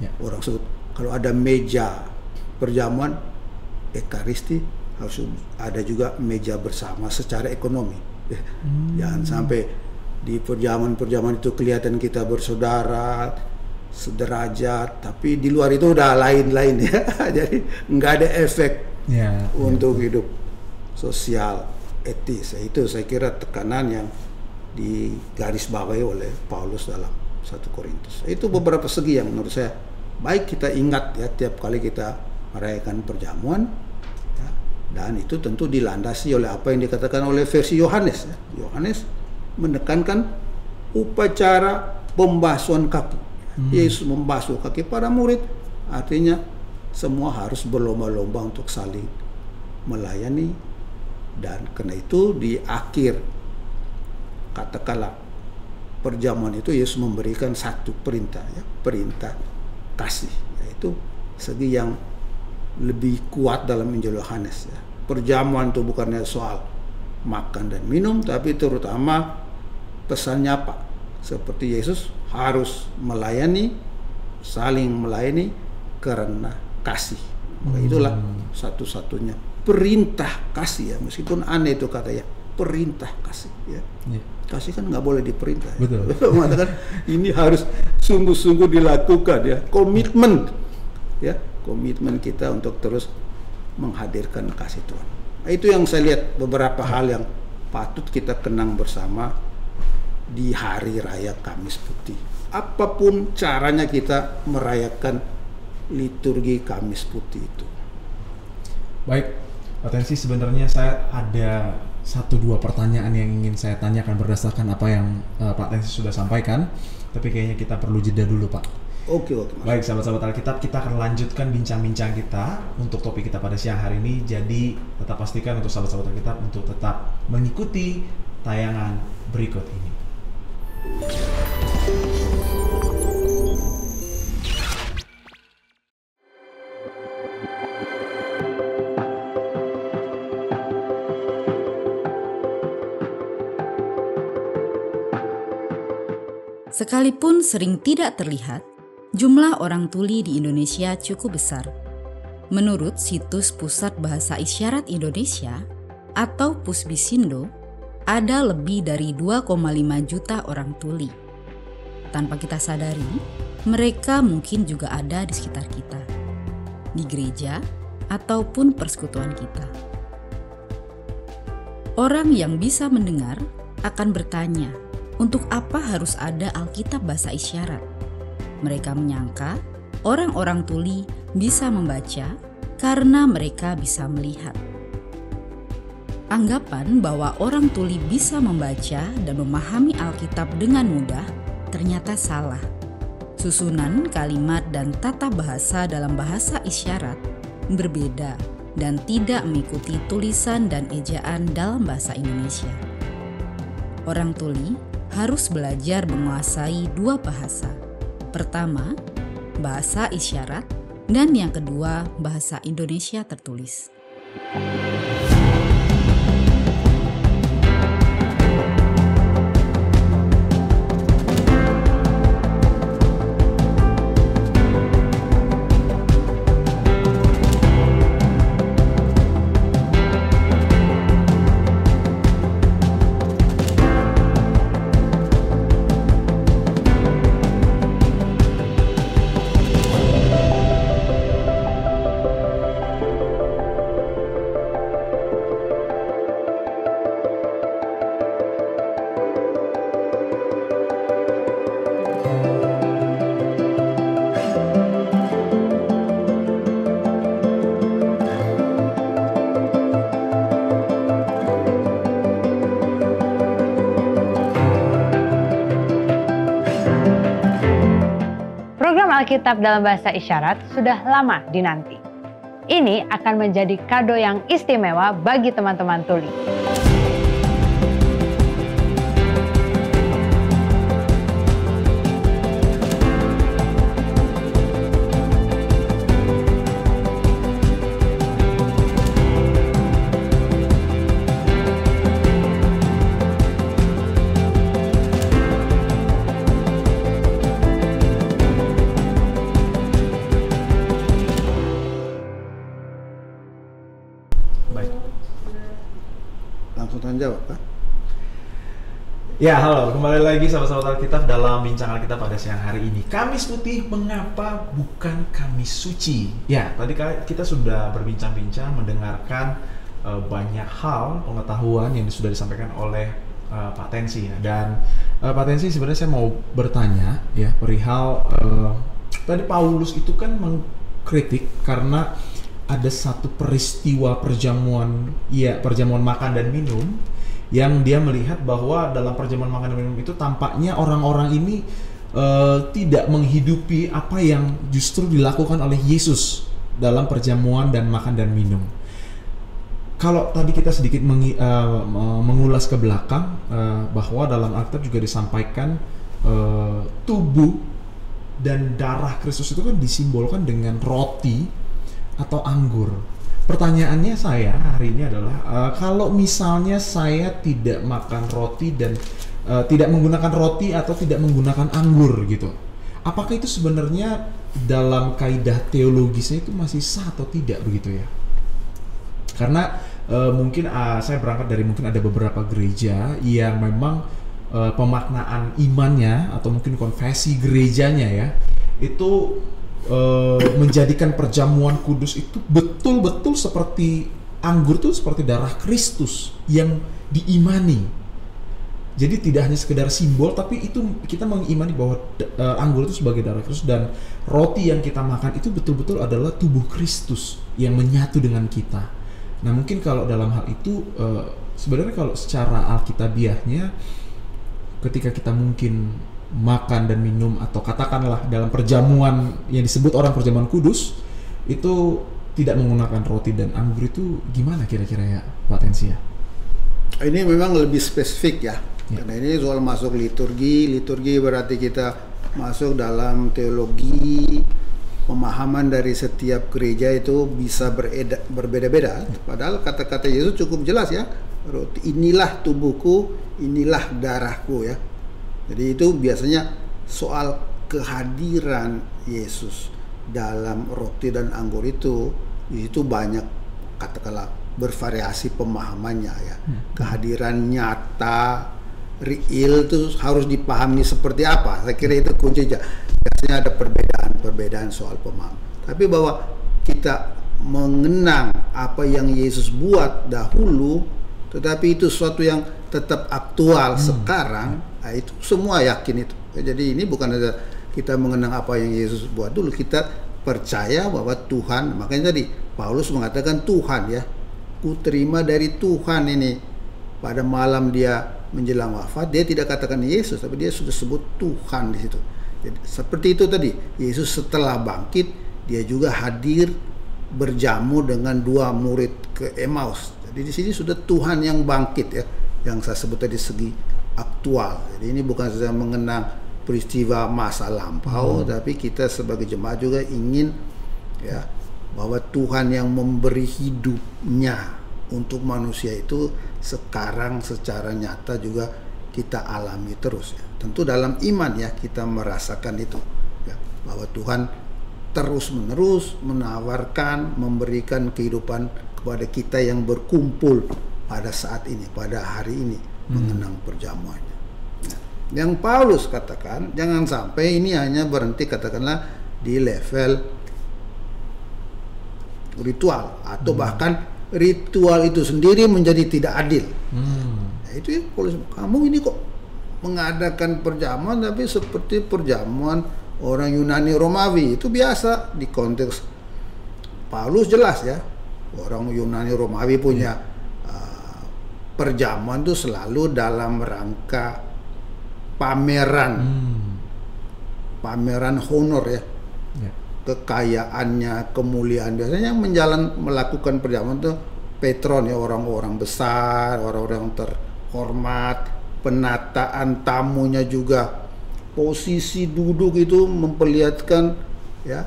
C: ya. Orang sebut kalau ada meja perjamuan Ekaristi, harus ada juga meja bersama secara ekonomi. Jangan sampai di perjamuan-perjamuan itu kelihatan kita bersaudara, sederajat, tapi di luar itu udah lain-lain ya. Jadi nggak ada efek untuk hidup sosial etis. Itu saya kira tekanan yang digarisbawahi oleh Paulus dalam 1 Korintus. Itu beberapa segi yang menurut saya baik kita ingat ya tiap kali kita merayakan perjamuan ya, dan itu tentu dilandasi oleh apa yang dikatakan oleh versi Yohanes ya. Yohanes menekankan upacara pembasuhan kaki. Yesus membasuh kaki para murid, artinya semua harus berlomba-lomba untuk saling melayani, dan karena itu di akhir katakanlah perjamuan itu Yesus memberikan satu perintah, ya, perintah kasih, yaitu segi yang lebih kuat dalam Injil Yohanes, ya. Perjamuan itu bukannya soal makan dan minum, tapi terutama pesannya apa? Seperti Yesus harus melayani, saling melayani karena kasih. Maka itulah satu-satunya perintah kasih, ya, meskipun aneh itu katanya perintah kasih, ya. Kasih kan nggak boleh diperintah.
A: Betul.
C: Ya. Mengatakan ini harus sungguh-sungguh dilakukan, ya, komitmen, ya, komitmen kita untuk terus menghadirkan kasih Tuhan. Nah, itu yang saya lihat beberapa hal yang patut kita kenang bersama di hari raya Kamis Putih. Apapun caranya kita merayakan liturgi Kamis Putih itu.
A: Baik, Pak Tensi, sebenarnya saya ada 1-2 pertanyaan yang ingin saya tanyakan berdasarkan apa yang Pak Tensi sudah sampaikan, tapi kayaknya kita perlu jeda dulu, Pak.
C: Oke.
A: Baik, sahabat-sahabat Alkitab, kita akan lanjutkan bincang-bincang kita untuk topik kita pada siang hari ini. Jadi tetap pastikan untuk sahabat-sahabat Alkitab untuk tetap mengikuti tayangan berikut ini.
D: Sekalipun sering tidak terlihat, jumlah orang tuli di Indonesia cukup besar. Menurut situs Pusat Bahasa Isyarat Indonesia atau Pusbisindo, ada lebih dari 2,5 juta orang tuli. Tanpa kita sadari, mereka mungkin juga ada di sekitar kita, di gereja ataupun persekutuan kita. Orang yang bisa mendengar akan bertanya, untuk apa harus ada Alkitab bahasa isyarat? Mereka menyangka orang-orang tuli bisa membaca karena mereka bisa melihat. Anggapan bahwa orang tuli bisa membaca dan memahami Alkitab dengan mudah ternyata salah. Susunan kalimat dan tata bahasa dalam bahasa isyarat berbeda dan tidak mengikuti tulisan dan ejaan dalam bahasa Indonesia. Orang tuli harus belajar menguasai 2 bahasa. Pertama, bahasa isyarat, dan yang kedua, bahasa Indonesia tertulis.
E: Alkitab dalam bahasa isyarat sudah lama dinanti. Ini akan menjadi kado yang istimewa bagi teman-teman tuli.
C: Jawab, Pak.
A: Ya, halo, kembali lagi sahabat-sahabat Alkitab dalam bincang Alkitab pada siang hari ini. Kamis Putih, mengapa bukan Kamis Suci? Ya, tadi kita sudah berbincang-bincang, mendengarkan banyak hal pengetahuan yang sudah disampaikan oleh Pak Tensi, ya. Dan Pak Tensi, sebenarnya saya mau bertanya ya perihal tadi Paulus itu kan mengkritik karena ada satu peristiwa perjamuan makan dan minum yang dia melihat bahwa dalam perjamuan makan dan minum itu tampaknya orang-orang ini tidak menghidupi apa yang justru dilakukan oleh Yesus dalam perjamuan dan makan dan minum. Kalau tadi kita sedikit mengulas ke belakang, bahwa dalam Alkitab juga disampaikan tubuh dan darah Kristus itu kan disimbolkan dengan roti atau anggur. Pertanyaannya saya hari ini adalah, kalau misalnya saya tidak makan roti dan tidak menggunakan roti atau tidak menggunakan anggur gitu, apakah itu sebenarnya dalam kaidah teologisnya itu masih sah atau tidak begitu ya? Karena mungkin saya berangkat dari mungkin ada beberapa gereja yang memang pemaknaan imannya atau mungkin konfesi gerejanya ya itu menjadikan perjamuan kudus itu betul-betul seperti anggur itu seperti darah Kristus yang diimani. Jadi tidak hanya sekedar simbol, tapi itu kita mengimani bahwa anggur itu sebagai darah Kristus, dan roti yang kita makan itu betul-betul adalah tubuh Kristus yang menyatu dengan kita. Nah mungkin kalau dalam hal itu sebenarnya kalau secara alkitabiahnya, ketika kita mungkin makan dan minum atau katakanlah dalam perjamuan yang disebut orang perjamuan kudus itu tidak menggunakan roti dan anggur, itu gimana kira-kira ya Pak Tensia?
C: Ini memang lebih spesifik ya. Karena ini soal masuk liturgi berarti kita masuk dalam teologi, pemahaman dari setiap gereja itu bisa berbeda-beda. Padahal kata-kata Yesus cukup jelas ya, inilah tubuhku, inilah darahku ya. Jadi itu biasanya soal kehadiran Yesus dalam roti dan anggur itu, di situ banyak katakanlah bervariasi pemahamannya ya. Kehadiran nyata real itu harus dipahami seperti apa. Saya kira itu kuncinya. Biasanya ada perbedaan soal pemahaman. Tapi bahwa kita mengenang apa yang Yesus buat dahulu, tetapi itu sesuatu yang tetap aktual sekarang, nah itu semua yakin itu. Jadi ini bukan ada kita mengenang apa yang Yesus buat dulu, kita percaya bahwa Tuhan, makanya tadi Paulus mengatakan Tuhan ya, ku terima dari Tuhan ini. Pada malam dia menjelang wafat, dia tidak katakan Yesus, tapi dia sudah sebut Tuhan di situ. Jadi, seperti itu tadi, Yesus setelah bangkit, dia juga hadir berjamu dengan dua murid ke Emmaus. Jadi di sini sudah Tuhan yang bangkit ya, yang saya sebut tadi segi aktual. Jadi ini bukan saja mengenang peristiwa masa lampau, tapi kita sebagai jemaat juga ingin ya bahwa Tuhan yang memberi hidupnya untuk manusia itu sekarang secara nyata juga kita alami terus ya. Tentu dalam iman ya kita merasakan itu ya, bahwa Tuhan terus menerus menawarkan, memberikan kehidupan kepada kita yang berkumpul pada saat ini, pada hari ini mengenang perjamuannya. Nah, yang Paulus katakan jangan sampai ini hanya berhenti katakanlah di level ritual atau bahkan ritual itu sendiri menjadi tidak adil. Nah, itu ya, kamu ini kok mengadakan perjamuan tapi seperti perjamuan orang Yunani Romawi. Itu biasa di konteks Paulus jelas ya, orang Yunani Romawi punya perjamuan itu selalu dalam rangka pameran honor ya. Kekayaannya, kemuliaan. Biasanya yang melakukan perjamuan itu patron ya, orang-orang besar, orang-orang terhormat. Penataan tamunya juga, posisi duduk itu memperlihatkan ya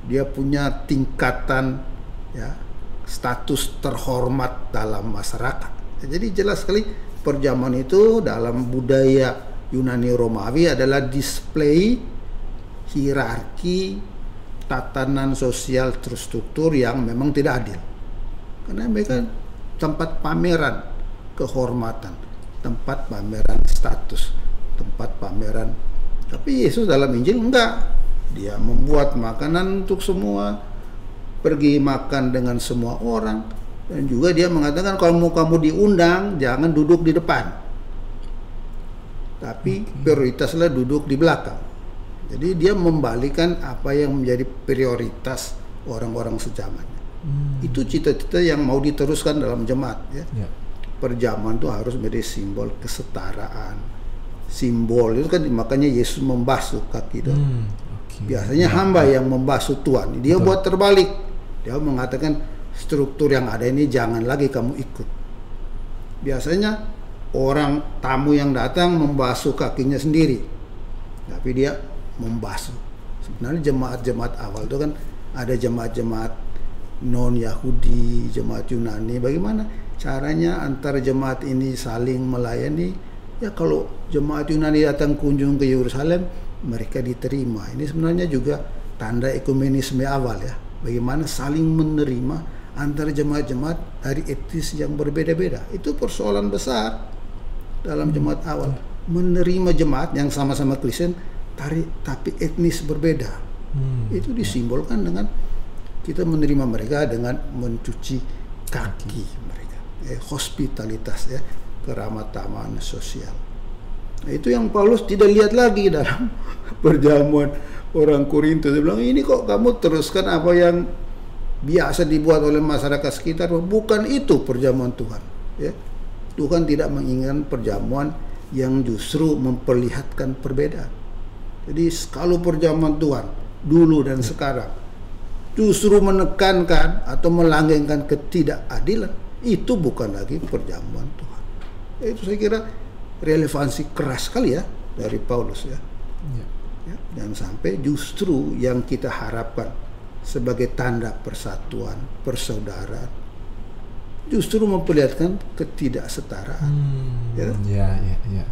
C: dia punya tingkatan ya status terhormat dalam masyarakat. Jadi jelas sekali perjamuan itu dalam budaya Yunani Romawi adalah display hierarki, tatanan sosial terstruktur yang memang tidak adil. Karena mereka tempat pameran kehormatan, tempat pameran status, tempat pameran. Tapi Yesus dalam Injil enggak. Dia membuat makanan untuk semua, pergi makan dengan semua orang, dan juga dia mengatakan kalau mau kamu diundang jangan duduk di depan. Tapi prioritaslah duduk di belakang. Jadi dia membalikan apa yang menjadi prioritas orang-orang sejamannya. Itu cita-cita yang mau diteruskan dalam jemaat ya. Perjamuan itu harus menjadi simbol kesetaraan. Simbol itu kan makanya Yesus membasuh kaki itu. Biasanya hamba yang membasuh Tuhan. Dia buat terbalik. Dia mengatakan struktur yang ada ini jangan lagi kamu ikut. Biasanya orang tamu yang datang membasuh kakinya sendiri, tapi dia membasuh. Sebenarnya jemaat-jemaat awal itu kan ada jemaat-jemaat non-Yahudi, jemaat Yunani. Bagaimana caranya antara jemaat ini saling melayani? Ya kalau jemaat Yunani datang kunjung ke Yerusalem, mereka diterima. Ini sebenarnya juga tanda ekumenisme awal ya. Bagaimana saling menerima antara jemaat-jemaat dari etnis yang berbeda-beda. Itu persoalan besar dalam jemaat awal. Menerima jemaat yang sama-sama Kristen, tapi etnis berbeda. Itu disimbolkan dengan kita menerima mereka dengan mencuci kaki mereka. Hospitalitas ya, keramah-tamahan sosial. Nah, itu yang Paulus tidak lihat lagi dalam perjamuan orang Korintus. Dia bilang, ini kok kamu teruskan apa yang biasa dibuat oleh masyarakat sekitar. Bukan itu perjamuan Tuhan ya. Tuhan tidak menginginkan perjamuan yang justru memperlihatkan perbedaan. Jadi kalau perjamuan Tuhan dulu dan sekarang justru menekankan atau melanggengkan ketidakadilan, itu bukan lagi perjamuan Tuhan. Itu saya kira relevansi keras sekali ya dari Paulus ya. Ya, dan sampai justru yang kita harapkan sebagai tanda persatuan, persaudaraan, justru memperlihatkan ketidaksetaraan. Ya.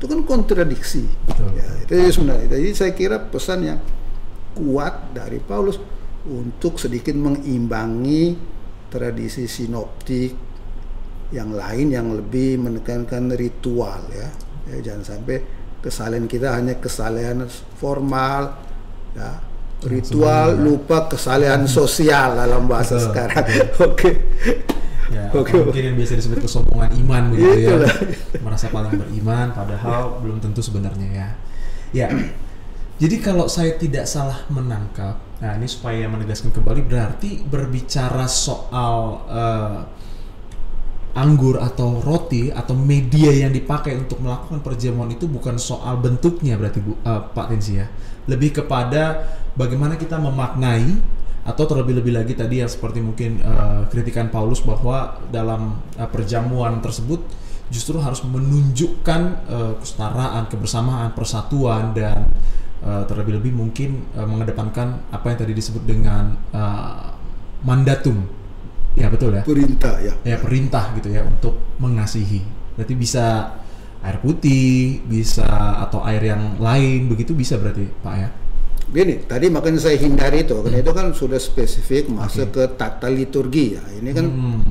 C: Itu kan kontradiksi. Ya, itu sebenarnya. Jadi saya kira pesan yang kuat dari Paulus untuk sedikit mengimbangi tradisi sinoptik yang lain yang lebih menekankan ritual ya. Jangan sampai kesalahan kita hanya kesalahan formal ya, ritual, lupa kesalahan sosial dalam bahasa sekarang. Oke.
A: Ya, mungkin yang biasa disebut kesombongan iman begitu ya. Merasa paling beriman padahal belum tentu sebenarnya ya. Ya. Jadi kalau saya tidak salah menangkap, nah ini supaya menegaskan kembali, berarti berbicara soal anggur atau roti atau media yang dipakai untuk melakukan perjamuan itu bukan soal bentuknya berarti Pak Tensi ya. Lebih kepada bagaimana kita memaknai, atau terlebih-lebih lagi tadi yang seperti mungkin kritikan Paulus bahwa dalam perjamuan tersebut justru harus menunjukkan kesetaraan, kebersamaan, persatuan, dan terlebih-lebih mungkin mengedepankan apa yang tadi disebut dengan mandatum. Ya betul ya.
C: Perintah ya.
A: Ya perintah gitu ya untuk mengasihi. Berarti bisa air putih, bisa atau air yang lain begitu bisa berarti Pak ya.
C: Gini, tadi makanya saya hindari itu karena itu kan sudah spesifik masuk ke tata liturgi ya. Ini kan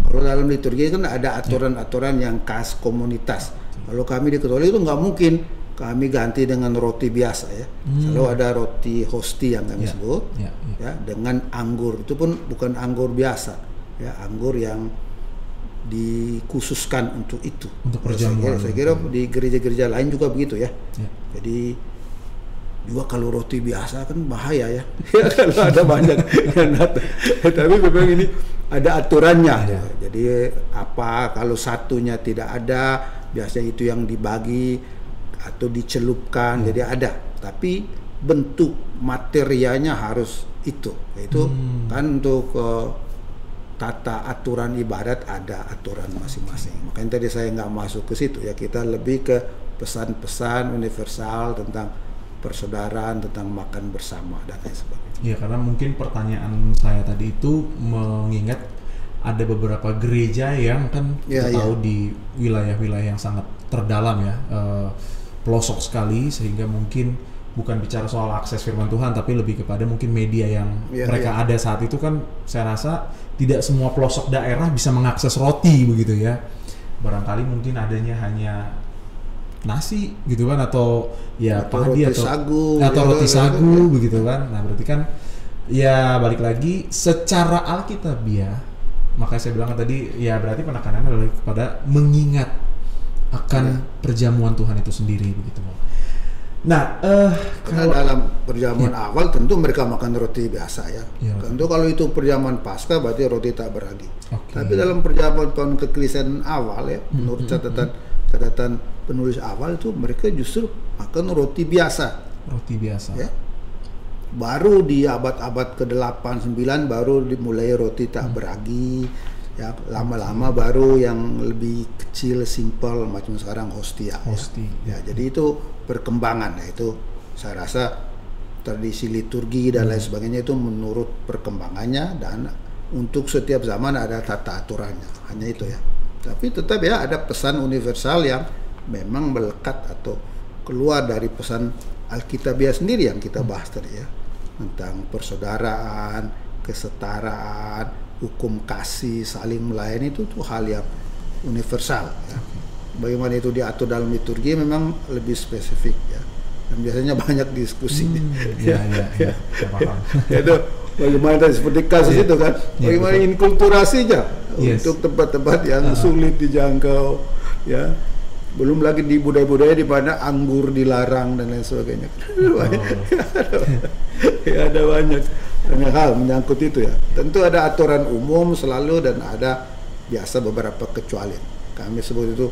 C: kalau dalam liturgi kan ada aturan-aturan yang khas komunitas. Kalau kami di Katolik itu nggak mungkin kami ganti dengan roti biasa ya. Selalu ada roti hosti yang kami sebut ya dengan anggur. Itu pun bukan anggur biasa. Ya, anggur yang dikhususkan untuk itu. Untuk perjamuan. Saya kira di gereja-gereja lain juga begitu ya. Jadi juga kalau roti biasa kan bahaya ya. Kalau ada banyak yang datang. Tapi memang ini ada aturannya. Ya. Jadi apa kalau satunya tidak ada, biasanya itu yang dibagi atau dicelupkan. Jadi ada. Tapi bentuk materialnya harus itu. Itu kan untuk tata aturan ibadat ada aturan masing-masing. Makanya tadi saya nggak masuk ke situ ya. Kita lebih ke pesan-pesan universal tentang persaudaraan, tentang makan bersama dan lain sebagainya.
A: Ya karena mungkin pertanyaan saya tadi itu mengingat ada beberapa gereja yang kan kita tahu di wilayah-wilayah yang sangat terdalam ya, pelosok sekali, sehingga mungkin bukan bicara soal akses firman Tuhan tapi lebih kepada mungkin media yang mereka ada saat itu kan saya rasa tidak semua pelosok daerah bisa mengakses roti begitu ya. Barangkali mungkin adanya hanya nasi gitu kan atau ya padi atau roti sagu begitu kan. Nah, berarti kan ya balik lagi secara alkitabiah. Makanya saya bilang tadi ya berarti penekanannya adalah kepada mengingat akan perjamuan Tuhan itu sendiri begitu. Nah,
C: karena dalam perjamuan awal tentu mereka makan roti biasa ya. Tentu kalau itu perjamuan Paskah berarti roti tak beragi. Tapi dalam perjamuan tahun kekristenan awal ya, menurut catatan penulis awal itu mereka justru makan roti biasa.
A: Roti biasa.
C: Ya. Baru di abad-abad ke-8, 9 baru dimulai roti tak beragi. Ya, lama-lama baru yang lebih kecil, simple macam sekarang hostia. Ya, jadi itu perkembangan. Ya, itu saya rasa tradisi liturgi dan lain sebagainya itu menurut perkembangannya, dan untuk setiap zaman ada tata aturannya. Hanya itu ya. Tapi tetap ya ada pesan universal yang memang melekat atau keluar dari pesan Alkitabiah sendiri yang kita bahas tadi ya, tentang persaudaraan, kesetaraan, hukum kasih, saling melayani, itu tuh hal yang universal ya. Bagaimana itu diatur dalam liturgi memang lebih spesifik ya, dan biasanya banyak diskusi. Itu bagaimana tadi seperti kasus itu kan, bagaimana inkulturasinya untuk tempat-tempat yang sulit dijangkau ya. Belum lagi di budaya-budaya di mana anggur dilarang dan lain sebagainya. Ya, ada banyak hal menyangkut itu ya. Tentu ada aturan umum selalu dan ada biasa beberapa kecualian. Kami sebut itu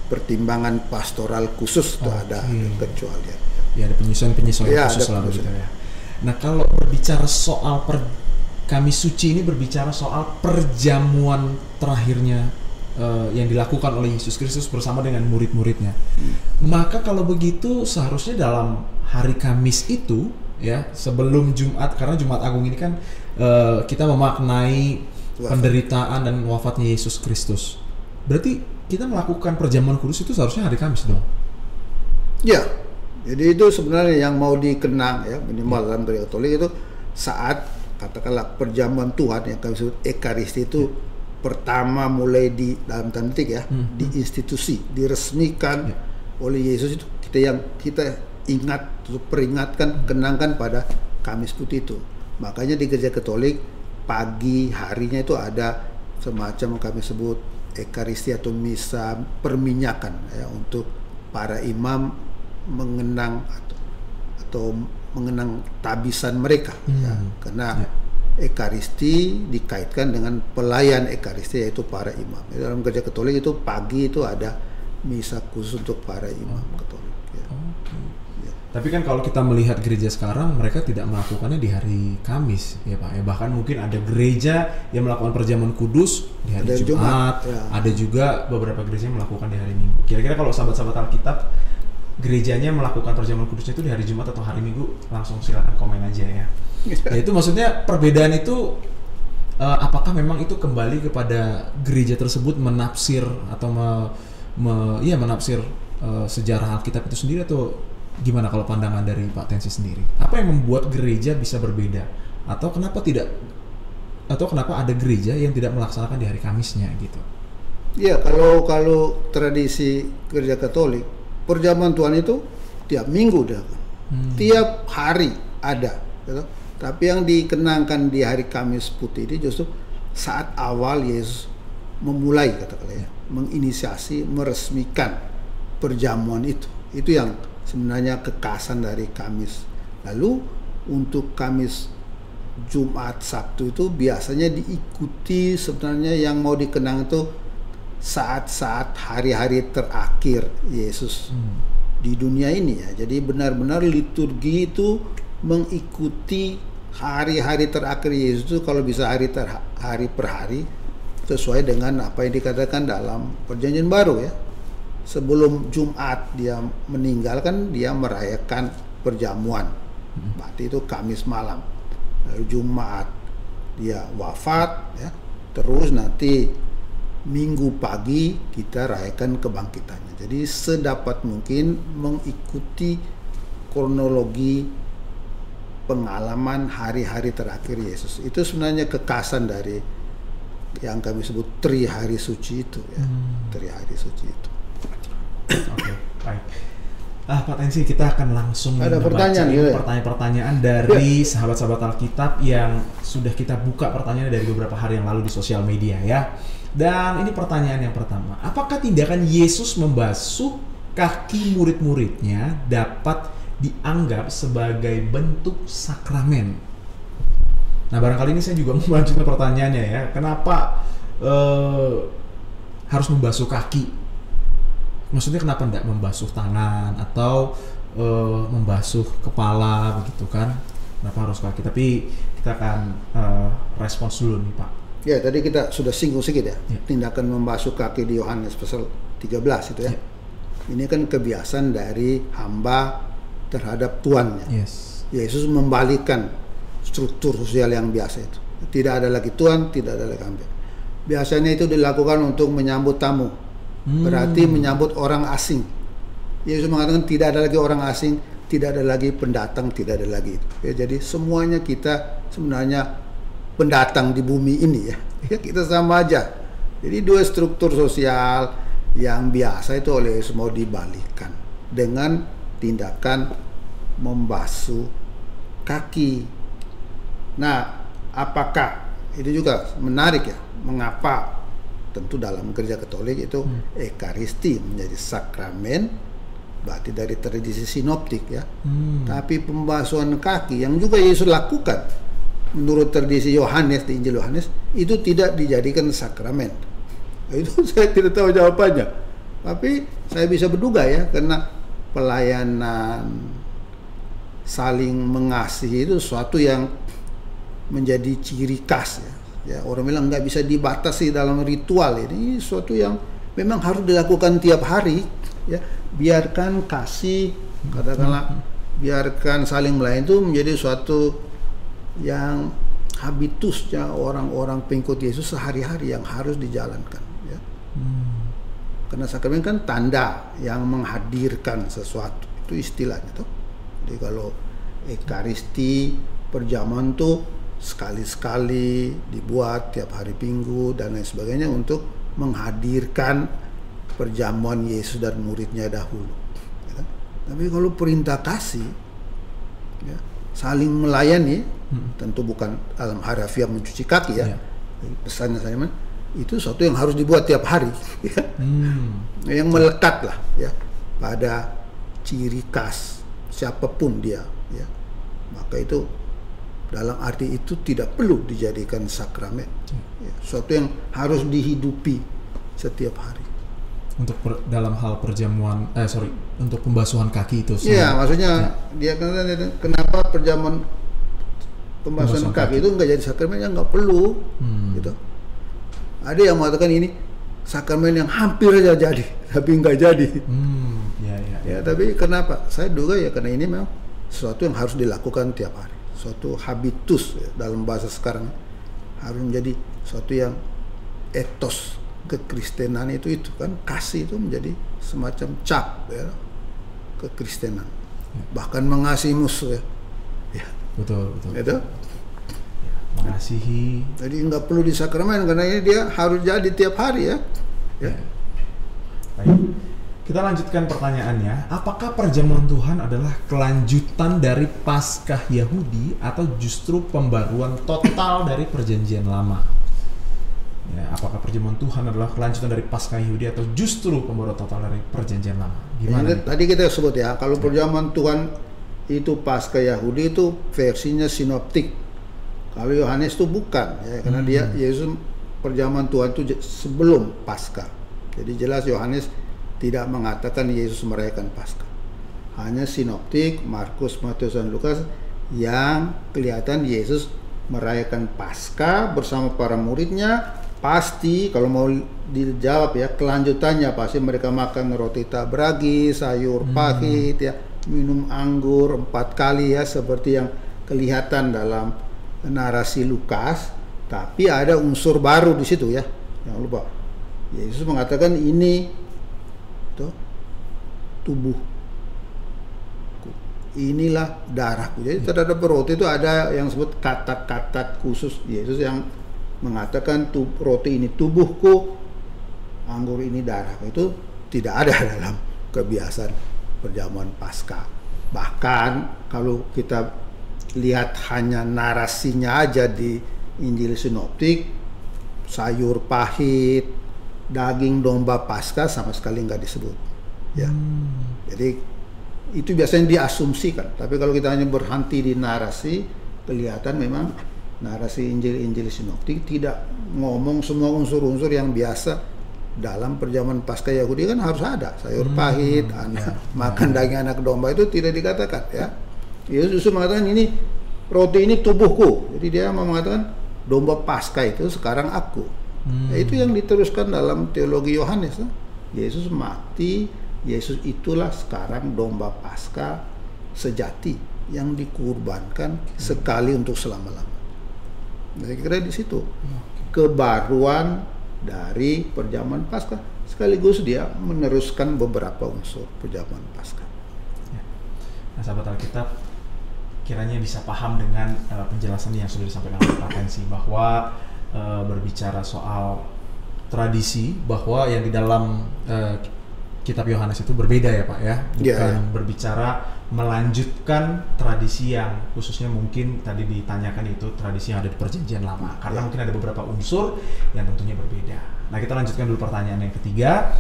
C: pertimbangan pastoral khusus, itu ada kecualian.
A: Ya, ada penyesuaian khusus selalu gitu ya. Nah, kalau berbicara soal Kamis Suci ini berbicara soal perjamuan terakhirnya yang dilakukan oleh Yesus Kristus bersama dengan murid-muridnya. Maka kalau begitu seharusnya dalam hari Kamis itu ya, sebelum Jumat, karena Jumat Agung ini kan kita memaknai penderitaan dan wafatnya Yesus Kristus. Berarti kita melakukan perjamuan kudus itu seharusnya hari Kamis dong?
C: Ya, jadi itu sebenarnya yang mau dikenang ya, minimal dalam gereja Katolik itu saat katakanlah perjamuan Tuhan yang kami sebut Ekaristi itu pertama mulai di dalam tanda petik ya, diinstitusi, diresmikan oleh Yesus, itu kita ingat, peringatkan, kenangkan pada Kamis Putih itu. Makanya di gereja Katolik pagi harinya itu ada semacam kami sebut Ekaristi atau misa perminyakan ya, untuk para imam mengenang atau mengenang tabisan mereka ya, karena Ekaristi dikaitkan dengan pelayan Ekaristi yaitu para imam. Dalam gereja Katolik itu pagi itu ada misa khusus untuk para imam Katolik. Ya.
A: Ya. Tapi kan kalau kita melihat gereja sekarang, mereka tidak melakukannya di hari Kamis, ya Pak. Bahkan mungkin ada gereja yang melakukan perjamuan kudus di hari Jumat. Ya. Ada juga beberapa gereja yang melakukan di hari Minggu. Kira-kira kalau sahabat-sahabat Alkitab, gerejanya melakukan perjamuan kudusnya itu di hari Jumat atau hari Minggu, langsung silakan komen aja ya. Ya, itu maksudnya perbedaan itu apakah memang itu kembali kepada gereja tersebut menafsir atau menafsir sejarah Alkitab itu sendiri, atau gimana kalau pandangan dari Pak Tensi sendiri? Apa yang membuat gereja bisa berbeda, atau kenapa ada gereja yang tidak melaksanakan di hari Kamisnya gitu?
C: Ya, kalau tradisi gereja Katolik, perjamuan Tuhan itu tiap minggu dah, tiap hari ada. Gitu. Tapi yang dikenangkan di hari Kamis Putih ini justru saat awal Yesus memulai, katakanlah ya, menginisiasi, meresmikan perjamuan itu. Itu yang sebenarnya kekasan dari Kamis. Lalu untuk Kamis, Jumat, Sabtu itu biasanya diikuti sebenarnya yang mau dikenang itu saat-saat hari-hari terakhir Yesus di dunia ini ya. Jadi benar-benar liturgi itu mengikuti hari-hari terakhir Yesus itu, kalau bisa hari per hari, sesuai dengan apa yang dikatakan dalam Perjanjian Baru ya. Sebelum Jumat dia meninggalkan, dia merayakan perjamuan. Berarti itu Kamis malam. Lalu Jumat dia wafat ya. Terus nanti Minggu pagi kita rayakan kebangkitannya. Jadi sedapat mungkin mengikuti kronologi pengalaman hari-hari terakhir Yesus. Itu sebenarnya kekasan dari yang kami sebut Tri Hari Suci itu ya. Tri Hari Suci itu.
A: Oke, baik. Pak Tensi, kita akan langsung pertanyaan-pertanyaan dari sahabat-sahabat Alkitab yang sudah kita buka pertanyaannya dari beberapa hari yang lalu di sosial media ya. Dan ini pertanyaan yang pertama, apakah tindakan Yesus membasuh kaki murid-muridnya dapat dianggap sebagai bentuk sakramen? Nah, barangkali ini saya juga mau melanjutkan pertanyaannya ya. Kenapa harus membasuh kaki? Maksudnya kenapa tidak membasuh tangan atau membasuh kepala begitu kan? kenapa harus kaki. Tapi kita akan respons dulu nih Pak.
C: Ya, tadi kita sudah singgung sedikit ya.
A: Ya.
C: Tindakan membasuh kaki di Yohanes pasal 13 itu ya. Ini kan kebiasaan dari hamba terhadap tuannya.
A: Yes.
C: Yesus membalikkan struktur sosial yang biasa itu. Tidak ada lagi tuan, tidak ada lagi hamba. Biasanya itu dilakukan untuk menyambut tamu. Berarti menyambut orang asing. Yesus mengatakan tidak ada lagi orang asing, tidak ada lagi pendatang, tidak ada lagi itu. Ya, jadi semuanya kita sebenarnya pendatang di bumi ini ya. Ya, kita sama aja. Jadi dua struktur sosial yang biasa itu oleh Yesus mau dibalikkan dengan tindakan membasuh kaki. Nah, apakah itu juga menarik ya? Mengapa tentu dalam gereja Katolik itu Ekaristi menjadi sakramen, berarti dari tradisi sinoptik ya. Tapi pembasuhan kaki yang juga Yesus lakukan menurut tradisi Yohanes di Injil Yohanes itu tidak dijadikan sakramen. Itu saya tidak tahu jawabannya. Tapi saya bisa berduga ya, karena pelayanan saling mengasihi itu sesuatu yang menjadi ciri khas ya. Ya, orang bilang nggak bisa dibatasi dalam ritual. Ini sesuatu yang memang harus dilakukan tiap hari ya. Biarkan kasih, katakanlah biarkan saling melayani itu menjadi suatu yang habitusnya orang-orang pengikut Yesus sehari-hari yang harus dijalankan ya. Karena sakramen kan tanda yang menghadirkan sesuatu, itu istilahnya tuh. Jadi kalau Ekaristi perjamuan tuh sekali-sekali dibuat tiap hari Minggu dan lain sebagainya untuk menghadirkan perjamuan Yesus dan muridnya dahulu ya. Tapi kalau perintah kasih ya, saling melayani tentu bukan dalam harafiah mencuci kaki ya. Pesannya saya itu sesuatu yang harus dibuat tiap hari ya. Yang melekat lah ya pada ciri khas siapapun dia ya. Maka itu dalam arti itu tidak perlu dijadikan sakramen ya. Sesuatu yang harus dihidupi setiap hari
A: untuk dalam hal perjamuan untuk pembasuhan kaki itu
C: iya, maksudnya dia kenapa pembasuhan kaki itu nggak jadi sakramen, ya nggak perlu gitu. Ada yang mengatakan ini sakramen yang hampir aja jadi tapi nggak jadi ya, tapi kenapa? Saya duga ya karena ini memang sesuatu yang harus dilakukan tiap hari, suatu habitus ya, dalam bahasa sekarang harus menjadi suatu yang etos kekristenan itu kan kasih itu menjadi semacam cap ya kekristenan ya. Bahkan mengasihi musuh ya. Betul. Itu ya,
A: mengasihi.
C: Jadi nggak perlu disakramen karena ini dia harus jadi tiap hari ya.
A: Baik. Kita lanjutkan pertanyaannya, apakah perjamuan Tuhan adalah kelanjutan dari Paskah Yahudi atau justru pembaruan total dari Perjanjian Lama? Ya, apakah perjamuan Tuhan adalah kelanjutan dari Paskah Yahudi atau justru pembaruan total dari Perjanjian Lama? Gimana?
C: Tadi kita sebut ya, kalau perjamuan Tuhan itu Paskah Yahudi itu versinya sinoptik. Kalau Yohanes itu bukan, ya, karena dia Yesus perjamuan Tuhan itu sebelum Paskah. Jadi jelas Yohanes tidak mengatakan Yesus merayakan Paskah. Hanya sinoptik Markus, Matius, dan Lukas yang kelihatan Yesus merayakan Paskah bersama para muridnya. Pasti kalau mau dijawab ya kelanjutannya pasti mereka makan roti tak beragi, sayur pahit ya, minum anggur 4 kali ya seperti yang kelihatan dalam narasi Lukas. Tapi ada unsur baru di situ ya, jangan lupa Yesus mengatakan ini tuh tubuh, inilah darahku. Jadi terhadap roti itu ada yang disebut kata-kata khusus Yesus yang mengatakan roti ini tubuhku, anggur ini darahku. Itu tidak ada dalam kebiasaan perjamuan Paskah. Bahkan kalau kita lihat hanya narasinya aja di Injil Sinoptik, sayur pahit, daging domba Paskah sama sekali nggak disebut ya. Jadi itu biasanya diasumsikan, tapi kalau kita hanya berhenti di narasi, kelihatan memang narasi Injil Sinoptik tidak ngomong semua unsur-unsur yang biasa dalam perjamuan Paskah Yahudi kan harus ada sayur pahit, makan daging anak domba itu tidak dikatakan ya. Yesus justru mengatakan ini roti ini tubuhku. Jadi dia mengatakan domba Paskah itu sekarang aku. Nah, itu yang diteruskan dalam teologi Yohanes. Yesus mati, Yesus itulah sekarang domba Paskah sejati yang dikurbankan sekali untuk selama-lamanya. Saya kira di situ kebaruan dari perjamuan Paskah, sekaligus dia meneruskan beberapa unsur perjamuan Paskah.
A: Nah, sahabat Alkitab, kiranya bisa paham dengan penjelasan yang sudah disampaikan oleh Pak Tensi, bahwa berbicara soal tradisi, bahwa yang di dalam kitab Yohanes itu berbeda ya Pak ya, bukan berbicara melanjutkan tradisi yang khususnya mungkin tadi ditanyakan itu tradisi yang ada di Perjanjian Lama, karena mungkin ada beberapa unsur yang tentunya berbeda. Nah, kita lanjutkan dulu pertanyaan yang ketiga.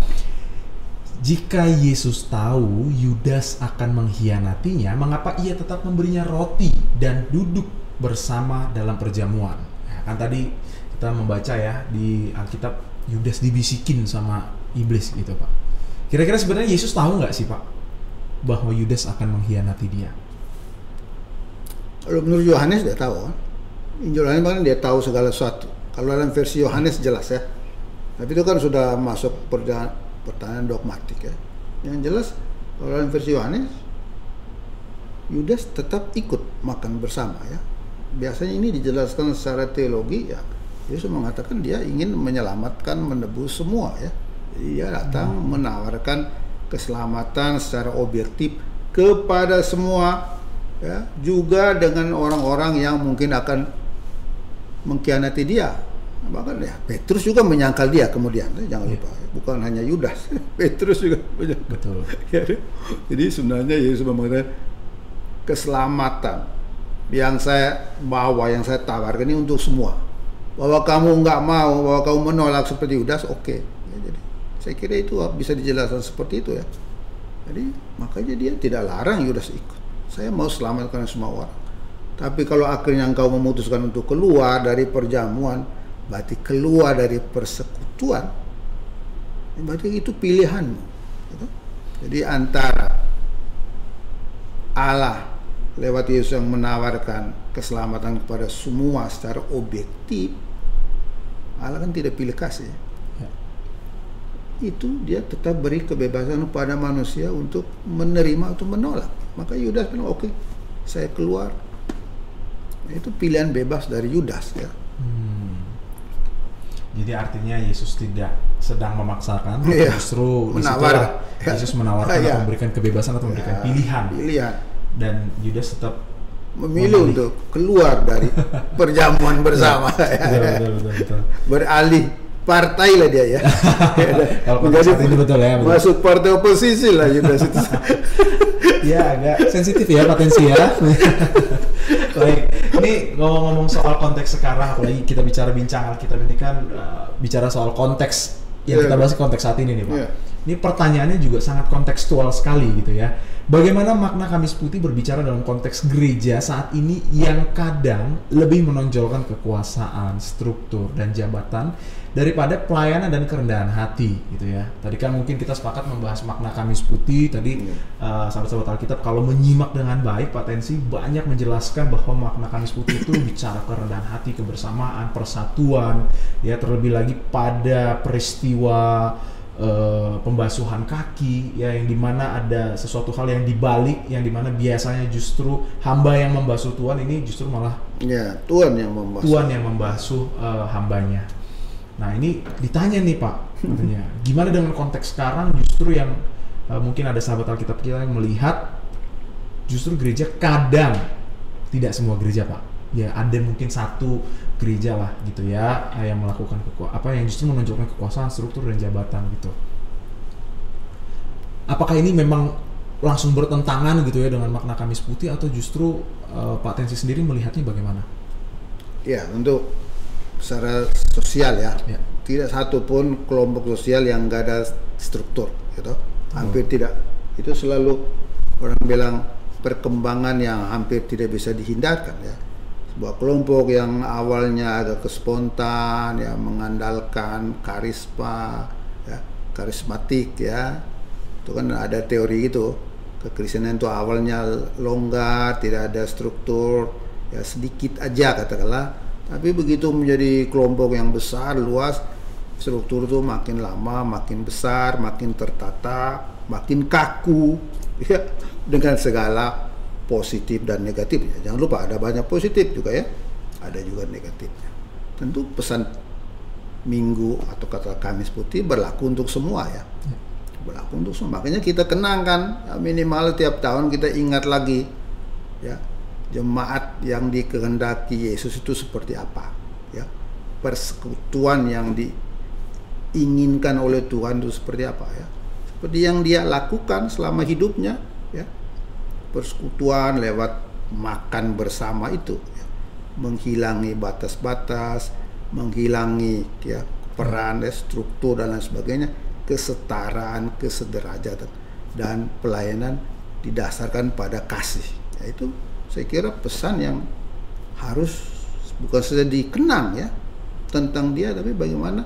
A: Jika Yesus tahu Yudas akan mengkhianatinya, mengapa ia tetap memberinya roti dan duduk bersama dalam perjamuan? Nah, kan tadi kita membaca ya di Alkitab, Yudas dibisikin sama iblis gitu Pak. Kira-kira sebenarnya Yesus tahu nggak sih Pak bahwa Yudas akan mengkhianati dia?
C: Kalau menurut Yohanes dia tahu. Injil Yohanes kan dia tahu segala sesuatu. Kalau dalam versi Yohanes jelas ya. Tapi itu kan sudah masuk pertanyaan dogmatik ya. Yang jelas kalau dalam versi Yohanes, Yudas tetap ikut makan bersama ya. Biasanya ini dijelaskan secara teologi ya. Yesus mengatakan dia ingin menyelamatkan, menebus semua ya. Jadi dia datang menawarkan keselamatan secara objektif kepada semua ya, juga dengan orang-orang yang mungkin akan mengkhianati dia. Bahkan ya Petrus juga menyangkal dia kemudian, jangan lupa, bukan hanya Yudas, Petrus juga menyangkal.
A: Betul.
C: Ya, jadi sebenarnya Yesus mengatakan keselamatan yang saya bawa, yang saya tawarkan ini untuk semua. Bahwa kamu nggak mau, bahwa kamu menolak seperti Yudas, oke. Ya, jadi saya kira itu bisa dijelaskan seperti itu ya. Jadi makanya dia tidak larang Yudas ikut. Saya mau selamatkan semua orang. Tapi kalau akhirnya engkau memutuskan untuk keluar dari perjamuan, berarti keluar dari persekutuan, berarti itu pilihanmu. Gitu? Jadi antara Allah lewat Yesus yang menawarkan keselamatan kepada semua secara objektif, Allah kan tidak pilih kasih. Itu dia tetap beri kebebasan kepada manusia untuk menerima atau menolak. Maka Yudas bilang oke, saya keluar. Itu pilihan bebas dari Yudas ya.
A: Jadi artinya Yesus tidak sedang memaksakan, justru
C: menawarkan.
A: Yesus menawarkan atau memberikan kebebasan atau memberikan pilihan. Dan Yudas tetap
C: memilih untuk keluar dari perjamuan bersama.
A: Betul.
C: Beralih partai lah dia ya.
A: Kalau menjadi ini betul ya.
C: Masuk partai oposisi lah Yudas itu.
A: Ya agak sensitif ya potensi ya. Baik, ini ngomong-ngomong soal konteks sekarang, apalagi kita bicara bincang Alkitab ini kan bicara soal konteks yang kita bahas konteks saat ini nih Pak. Ini pertanyaannya juga sangat kontekstual sekali gitu ya. Bagaimana makna Kamis Putih berbicara dalam konteks gereja saat ini yang kadang lebih menonjolkan kekuasaan, struktur, dan jabatan daripada pelayanan dan kerendahan hati gitu ya. Tadi kan mungkin kita sepakat membahas makna Kamis Putih. Tadi sahabat-sahabat Alkitab kalau menyimak dengan baik, Pak Tensi banyak menjelaskan bahwa makna Kamis Putih itu bicara kerendahan hati, kebersamaan, persatuan, ya terlebih lagi pada peristiwa pembasuhan kaki ya, yang dimana ada sesuatu hal yang dibalik, yang dimana biasanya justru hamba yang membasuh Tuhan, ini justru malah
C: Tuhan yang membasuh
A: hambanya. Nah ini ditanya nih Pak, katanya gimana dengan konteks sekarang, justru yang mungkin ada sahabat Alkitab kita yang melihat justru gereja kadang, tidak semua gereja Pak, ya ada mungkin satu gereja lah gitu ya yang melakukan yang justru menunjukkan kekuasaan, struktur, dan jabatan gitu. Apakah ini memang langsung bertentangan gitu ya dengan makna Kamis Putih, atau justru Pak Tensi sendiri melihatnya bagaimana?
C: Ya, untuk secara sosial ya, tidak satu pun kelompok sosial yang nggak ada struktur gitu, hampir tidak. Itu selalu orang bilang perkembangan yang hampir tidak bisa dihindarkan ya. Sebuah kelompok yang awalnya agak spontan ya, mengandalkan karismatik ya, itu kan ada teori itu, kekristenan itu awalnya longgar, tidak ada struktur ya sedikit aja katakanlah, tapi begitu menjadi kelompok yang besar, luas, struktur itu makin lama, makin besar, makin tertata, makin kaku, ya, dengan segala positif dan negatifnya. Jangan lupa ada banyak positif juga ya, ada juga negatifnya. Tentu pesan Minggu atau kata Kamis Putih berlaku untuk semua ya, berlaku untuk semua. Makanya kita kenangkan ya, minimal tiap tahun kita ingat lagi ya, jemaat yang dikehendaki Yesus itu seperti apa ya, persekutuan yang diinginkan oleh Tuhan itu seperti apa ya, seperti yang dia lakukan selama hidupnya ya, persekutuan lewat makan bersama itu ya, menghilangi batas-batas, menghilangi ya peran, struktur dan lain sebagainya, kesetaraan, kesederajatan dan pelayanan didasarkan pada kasih. Ya, itu saya kira pesan yang harus bukan saja dikenang ya tentang dia, tapi bagaimana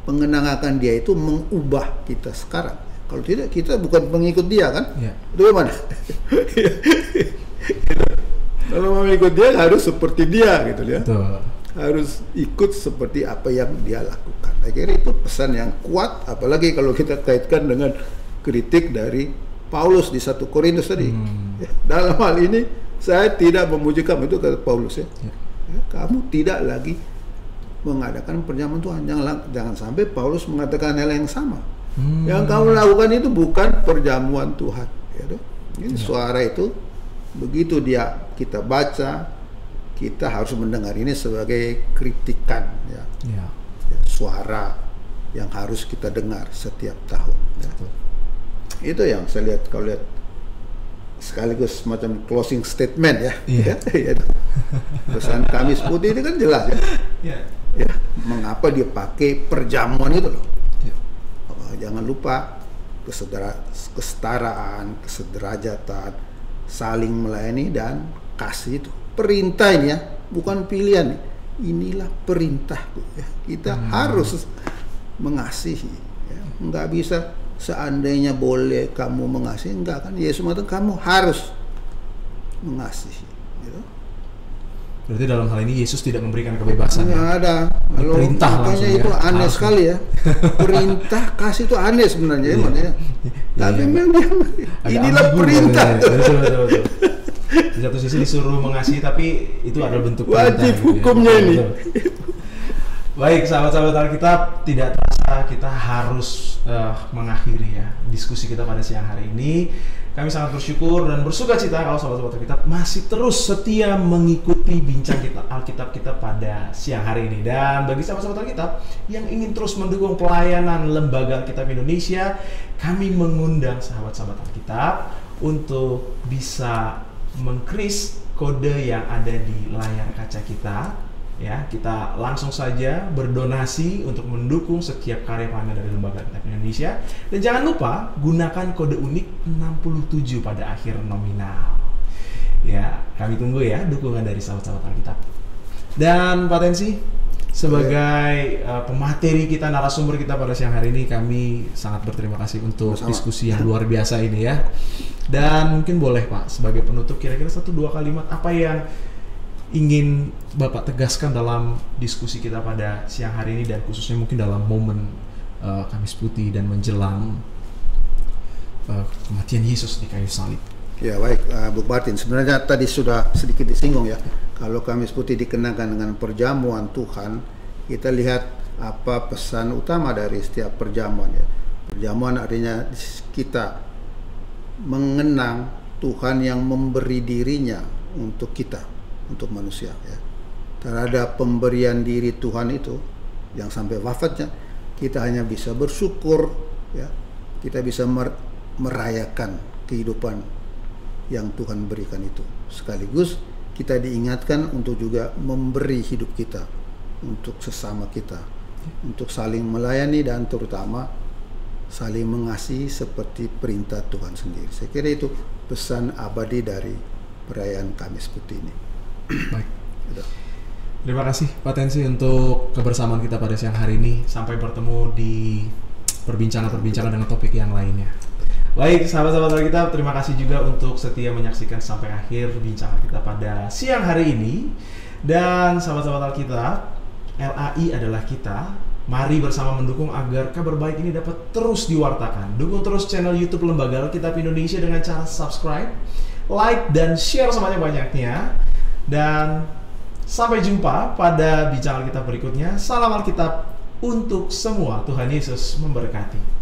C: pengenangan dia itu mengubah kita sekarang. Kalau tidak, kita bukan pengikut dia kan? Ya. Itu bagaimana? Kalau mengikut dia harus seperti dia gitu ya. Betul. Harus ikut seperti apa yang dia lakukan. Akhirnya itu pesan yang kuat, apalagi kalau kita kaitkan dengan kritik dari Paulus di 1 Korintus tadi. Ya, dalam hal ini saya tidak memuji kamu, itu kata Paulus ya. Ya, kamu tidak lagi mengadakan perjamuan Tuhan. Jangan sampai Paulus mengatakan hal yang sama. Yang kamu lakukan itu bukan perjamuan Tuhan. Ya, ini suara itu begitu kita baca, kita harus mendengar ini sebagai kritikan ya. Ya, suara yang harus kita dengar setiap tahun. Ya. Itu yang saya lihat, kalau lihat sekaligus semacam closing statement ya. Ya, ya. Pesan Kamis Putih ini kan jelas ya. Ya, mengapa dia pakai perjamuan itu loh. Jangan lupa kesetaraan, kesederajatan, saling melayani dan kasih itu. Perintah ini ya, bukan pilihan. Inilah perintah ya. Kita harus mengasihi. Ya. Enggak bisa seandainya boleh kamu mengasihi, enggak kan? Yesus mengatakan kamu harus mengasihi. Gitu.
A: Berarti dalam hal ini Yesus tidak memberikan kebebasan.
C: Nggak ada. Kalau
A: perintah
C: makanya itu ya, aneh sekali ya. Perintah kasih itu aneh sebenarnya. Ya. Tapi memang inilah perintah. Betul.
A: Di satu sisi disuruh mengasihi, tapi itu adalah bentuk
C: wajib hukumnya ya. Ini.
A: Baik, sahabat-sahabat Alkitab, tidak terasa kita harus mengakhiri ya diskusi kita pada siang hari ini. Kami sangat bersyukur dan bersuka cita kalau sahabat-sahabat Alkitab masih terus setia mengikuti bincang kita Alkitab kita pada siang hari ini. Dan bagi sahabat-sahabat Alkitab yang ingin terus mendukung pelayanan Lembaga Alkitab Indonesia, kami mengundang sahabat-sahabat Alkitab untuk bisa mengkris kode yang ada di layar kaca kita. Ya, kita langsung saja berdonasi untuk mendukung setiap karya pelayanan dari Lembaga Alkitab Indonesia. Dan jangan lupa gunakan kode unik 67 pada akhir nominal. Ya, kami tunggu ya dukungan dari sahabat-sahabat Alkitab. Dan Pak Tensi, sebagai pemateri kita, narasumber kita pada siang hari ini, kami sangat berterima kasih untuk diskusi yang luar biasa ini ya. Dan mungkin boleh Pak, sebagai penutup kira-kira 1-2 kalimat apa yang ingin Bapak tegaskan dalam diskusi kita pada siang hari ini, dan khususnya mungkin dalam momen Kamis Putih dan menjelang kematian Yesus di kayu salib.
C: Ya baik, Bu Martin, sebenarnya tadi sudah sedikit disinggung ya. Kalau Kamis Putih dikenakan dengan perjamuan Tuhan, kita lihat apa pesan utama dari setiap perjamuan ya. Perjamuan artinya kita mengenang Tuhan yang memberi dirinya untuk kita, untuk manusia ya. Terhadap pemberian diri Tuhan itu yang sampai wafatnya, kita hanya bisa bersyukur ya. Kita bisa merayakan kehidupan yang Tuhan berikan itu. Sekaligus kita diingatkan untuk juga memberi hidup kita untuk sesama kita, untuk saling melayani dan terutama saling mengasihi seperti perintah Tuhan sendiri. Saya kira itu pesan abadi dari perayaan Kamis Putih ini.
A: Baik. Terima kasih Pak Tensi untuk kebersamaan kita pada siang hari ini. Sampai bertemu di perbincangan-perbincangan dengan topik yang lainnya. Baik, sahabat-sahabat Alkitab, terima kasih juga untuk setia menyaksikan sampai akhir bincang kita pada siang hari ini. Dan sahabat-sahabat Alkitab, LAI adalah kita. Mari bersama mendukung agar kabar baik ini dapat terus diwartakan. Dukung terus channel YouTube Lembaga Alkitab Indonesia dengan cara subscribe, like, dan share sebanyak-banyaknya. Dan sampai jumpa pada bincang Alkitab berikutnya. Salam Alkitab untuk semua. Tuhan Yesus memberkati.